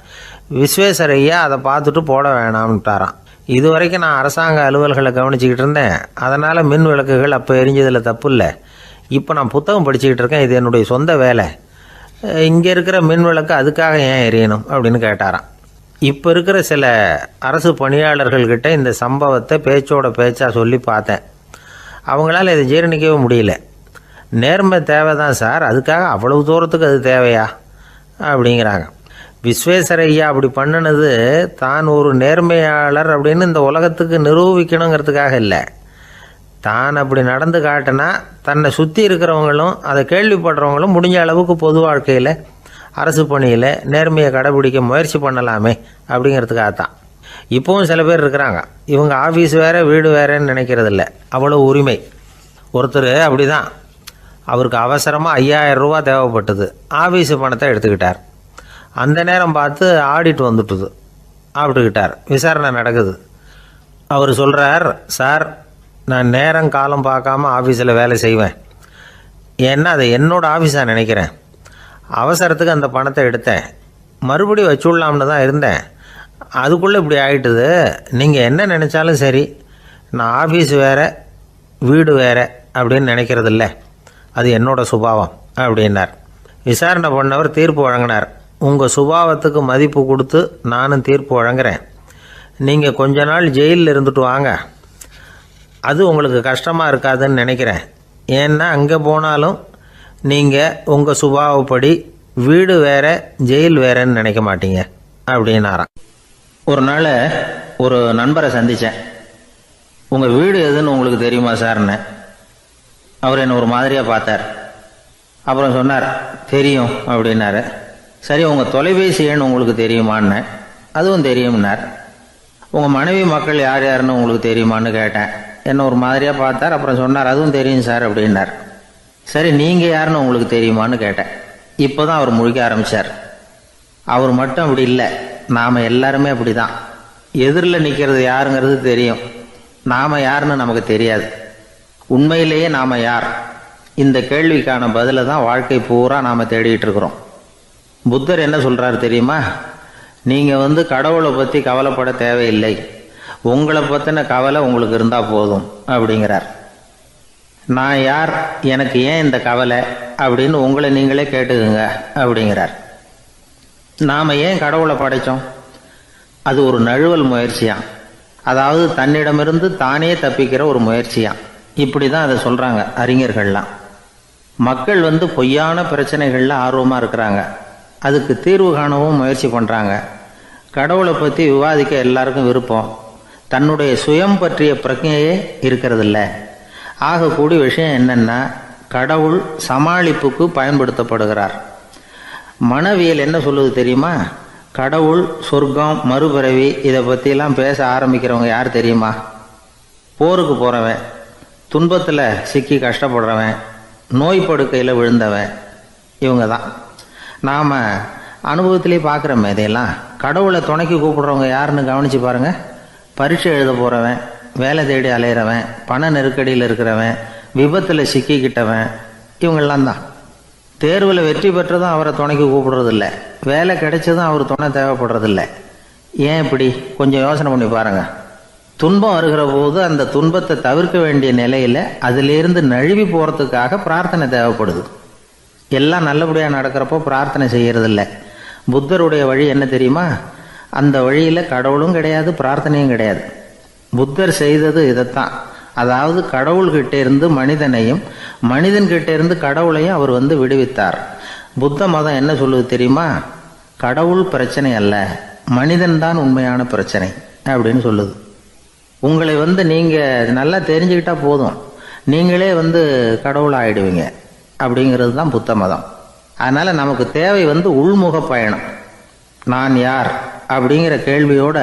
விஸ்வேஸ்வரய்யா அதை பார்த்துட்டு போட வேணாம்ட்டாராம். இது வரைக்கும் நான் அரசாங்க அலுவல்களை கவனிச்சிக்கிட்டு இருந்தேன், அதனால் மின் விளக்குகள் அப்போ எரிஞ்சதில் தப்பு இல்லை. இப்போ நான் புத்தகம் படிச்சுக்கிட்டு இருக்கேன், இது என்னுடைய சொந்த வேலை, இங்கே இருக்கிற மின் விளக்கு அதுக்காக ஏன் எரியணும் அப்படின்னு கேட்டாராம். இப்போ இருக்கிற சில அரசு பணியாளர்கள்கிட்ட இந்த சம்பவத்தை பேச்சோட பேச்சாக சொல்லி பார்த்தேன். அவங்களால இதை ஜீரணிக்கவே முடியல. நேர்மை தேவை தான் சார், அதுக்காக அவ்வளவு தூரத்துக்கு அது தேவையா அப்படிங்கிறாங்க. விஸ்வேஸ்வரய்யா அப்படி பண்ணினது தான் ஒரு நேர்மையாளர் அப்படின்னு இந்த உலகத்துக்கு நிரூபிக்கணுங்கிறதுக்காக இல்லை. தான் அப்படி நடந்து காட்டினா தன்னை சுற்றி இருக்கிறவங்களும் அதை கேள்விப்படுறவங்களும் முடிஞ்ச அளவுக்கு பொது வாழ்க்கையில், அரசு பணியில் நேர்மையை கடைபிடிக்க முயற்சி பண்ணலாமே அப்படிங்கிறதுக்காகத்தான். இப்போவும் சில பேர் இருக்கிறாங்க, இவங்க ஆஃபீஸ் வேறு வீடு வேறேன்னு நினைக்கிறதில்ல, அவ்வளோ உரிமை. ஒருத்தர் அப்படி தான், அவருக்கு அவசரமாக 5000 ரூபா தேவைப்பட்டது. ஆஃபீஸு பணத்தை எடுத்துக்கிட்டார். அந்த நேரம் பார்த்து ஆடிட் வந்துட்டுது, ஆப்பிட்டுக்கிட்டார். விசாரணை நடக்குது. அவர் சொல்கிறார், சார் நான் நேரம் காலம் பார்க்காம ஆஃபீஸில் வேலை செய்வேன், ஏன்னா அதை என்னோடய ஆஃபீஸாக நினைக்கிறேன். அவசரத்துக்கு அந்த பணத்தை எடுத்தேன், மறுபடியும் வச்சுடலாம்னு தான் இருந்தேன், அதுக்குள்ளே இப்படி ஆகிட்டுது. நீங்கள் என்ன நினச்சாலும் சரி, நான் ஆஃபீஸ் வேறு வீடு வேறு அப்படின்னு நினைக்கிறதில்ல, அது என்னோடய சுபாவம் அப்படின்னார். விசாரணை பண்ணவர் தீர்ப்பு வழங்கினார். உங்கள் சுபாவத்துக்கு மதிப்பு கொடுத்து நானும் தீர்ப்பு வழங்குறேன். நீங்கள் கொஞ்ச நாள் ஜெயிலில் இருந்துட்டு வாங்க, அது உங்களுக்கு கஷ்டமாக இருக்காதுன்னு நினைக்கிறேன். ஏன்னா அங்கே போனாலும் நீங்கள் உங்கள் சுபாவப்படி வீடு வேறு ஜெயில் வேறேன்னு நினைக்க மாட்டீங்க அப்படின்னாராம். ஒரு நாள் ஒரு நண்பரை சந்தித்தேன். உங்கள் வீடு எதுன்னு உங்களுக்கு தெரியுமா சார்ன்னு. அவர் என்னை ஒரு மாதிரியாக பார்த்தார். அப்புறம் சொன்னார், தெரியும் அப்படின்னாரு. சரி, உங்கள் தொலைபேசி எண் உங்களுக்கு தெரியுமான்னு. அதுவும் தெரியும்னார். உங்கள் மனைவி மக்கள் யார் யாருன்னு உங்களுக்கு தெரியுமான்னு கேட்டேன். என்ன ஒரு மாதிரியாக பார்த்தார். அப்புறம் சொன்னார், அதுவும் தெரியும் சார் அப்படின்னார். சரி, நீங்கள் யாருன்னு உங்களுக்கு தெரியுமான்னு கேட்டேன். இப்போ தான் அவர் முழிக்க ஆரம்பித்தார். அவர் மட்டும் அப்படி இல்லை, நாம் எல்லாருமே அப்படி தான். எதிரில் நிற்கிறது யாருங்கிறது தெரியும், நாம் யாருன்னு நமக்கு தெரியாது. உண்மையிலேயே நாம் யார்? இந்த கேள்விக்கான பதிலை தான் வாழ்க்கை பூரா நாம் தேடிக்கிட்டு இருக்கிறோம். புத்தர் என்ன சொல்கிறார் தெரியுமா? நீங்கள் கடவுளை பற்றி கவலைப்பட தேவையில்லை, உங்களை பற்றின கவலை உங்களுக்கு இருந்தால் போதும் அப்படிங்கிறார். நான் யார், எனக்கு ஏன் இந்த கவலை அப்படின்னு உங்களை நீங்களே கேட்டுக்குங்க அப்படிங்கிறார். நாம் ஏன் கடவுளை படைத்தோம்? அது ஒரு நழுவல் முயற்சியாம். அதாவது தன்னிடமிருந்து தானே தப்பிக்கிற ஒரு முயற்சியாம். இப்படி தான் அதை சொல்கிறாங்க அறிஞர்கள்லாம். மக்கள் பொய்யான பிரச்சனைகளில் ஆர்வமாக இருக்கிறாங்க. அதுக்கு தீர்வு காணவும் முயற்சி பண்ணுறாங்க. கடவுளை பற்றி விவாதிக்க எல்லாருக்கும் விருப்பம். தன்னுடைய சுயம் பற்றிய பிரஜையே இருக்கிறதில்ல. ஆகக்கூடிய விஷயம் என்னென்னா, கடவுள் சமாளிப்புக்கு பயன்படுத்தப்படுகிறார். மனவியல் என்ன சொல்லுது தெரியுமா? கடவுள், சொர்க்கம், மறுபிறவி இதை பற்றிலாம் பேச ஆரம்பிக்கிறவங்க யார் தெரியுமா? போருக்கு போகிறவன், துன்பத்தில் சிக்கி கஷ்டப்படுறவன், நோய் படுக்கையில் விழுந்தவன், இவங்க தான். நாம் அனுபவத்திலே பார்க்குறோமே இதையெல்லாம். கடவுளை துணைக்கு கூப்பிடுறவங்க யாருன்னு கவனித்து பாருங்கள். பரீட்சை எழுத போகிறவன், வேலை தேடி அலையிறவன், பண நெருக்கடியில் இருக்கிறவன், விபத்தில் சிக்கிக்கிட்டவன், இவங்கெல்லாம் தான். தேர்வில் வெற்றி பெற்றதும் அவரை துணைக்கு கூப்பிடுறதில்ல, வேலை கிடைச்சதும் அவர் துணை தேவைப்படுறதில்ல. ஏன் இப்படி? கொஞ்சம் யோசனை பண்ணி பாருங்கள். துன்பம் வருகிற போது அந்த துன்பத்தை தவிர்க்க வேண்டிய நிலையில் அதிலிருந்து நழுவி போகிறதுக்காக பிரார்த்தனை தேவைப்படுது. எல்லாம் நல்லபடியாக நடக்கிறப்போ பிரார்த்தனை செய்யறதில்ல. புத்தருடைய வழி என்ன தெரியுமா? அந்த வழியில் கடவுளும் கிடையாது, பிரார்த்தனையும் கிடையாது. புத்தர் செய்தது இதைத்தான். அதாவது கடவுள்கிட்ட இருந்து மனிதனையும், மனிதன்கிட்ட இருந்து கடவுளையும் அவர் விடுவித்தார். புத்த மதம் என்ன சொல்லுது தெரியுமா? கடவுள் பிரச்சனை அல்ல, மனிதன்தான் உண்மையான பிரச்சனை அப்படின்னு சொல்லுது. உங்களை நீங்கள் நல்லா தெரிஞ்சுக்கிட்டா போதும், நீங்களே கடவுள் ஆயிடுவீங்க அப்படிங்கிறது தான் புத்த மதம். அதனால் நமக்கு தேவை உள்முக பயணம். நான் யார் அப்படிங்கிற கேள்வியோட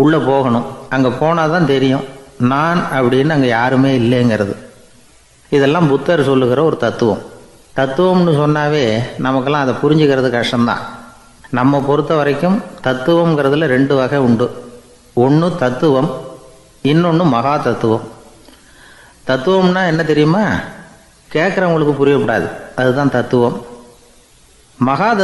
உள்ளே போகணும். அங்கே போனால் தான் தெரியும் நான் அப்படின்னு அங்கே யாருமே இல்லைங்கிறது. இதெல்லாம் புத்தர் சொல்லுகிற ஒரு தத்துவம். தத்துவம்னு சொன்னாவே நமக்கெல்லாம் அதை புரிஞ்சுக்கிறது கஷ்டம்தான். நம்ம பொறுத்த வரைக்கும் தத்துவங்கிறதுல 2 வகை உண்டு. ஒன்று தத்துவம், இன்னொன்று மகா தத்துவம். தத்துவம்னா என்ன தெரியுமா? கேட்குறவங்களுக்கு புரியக்கூடாது, அதுதான் தத்துவம். மகா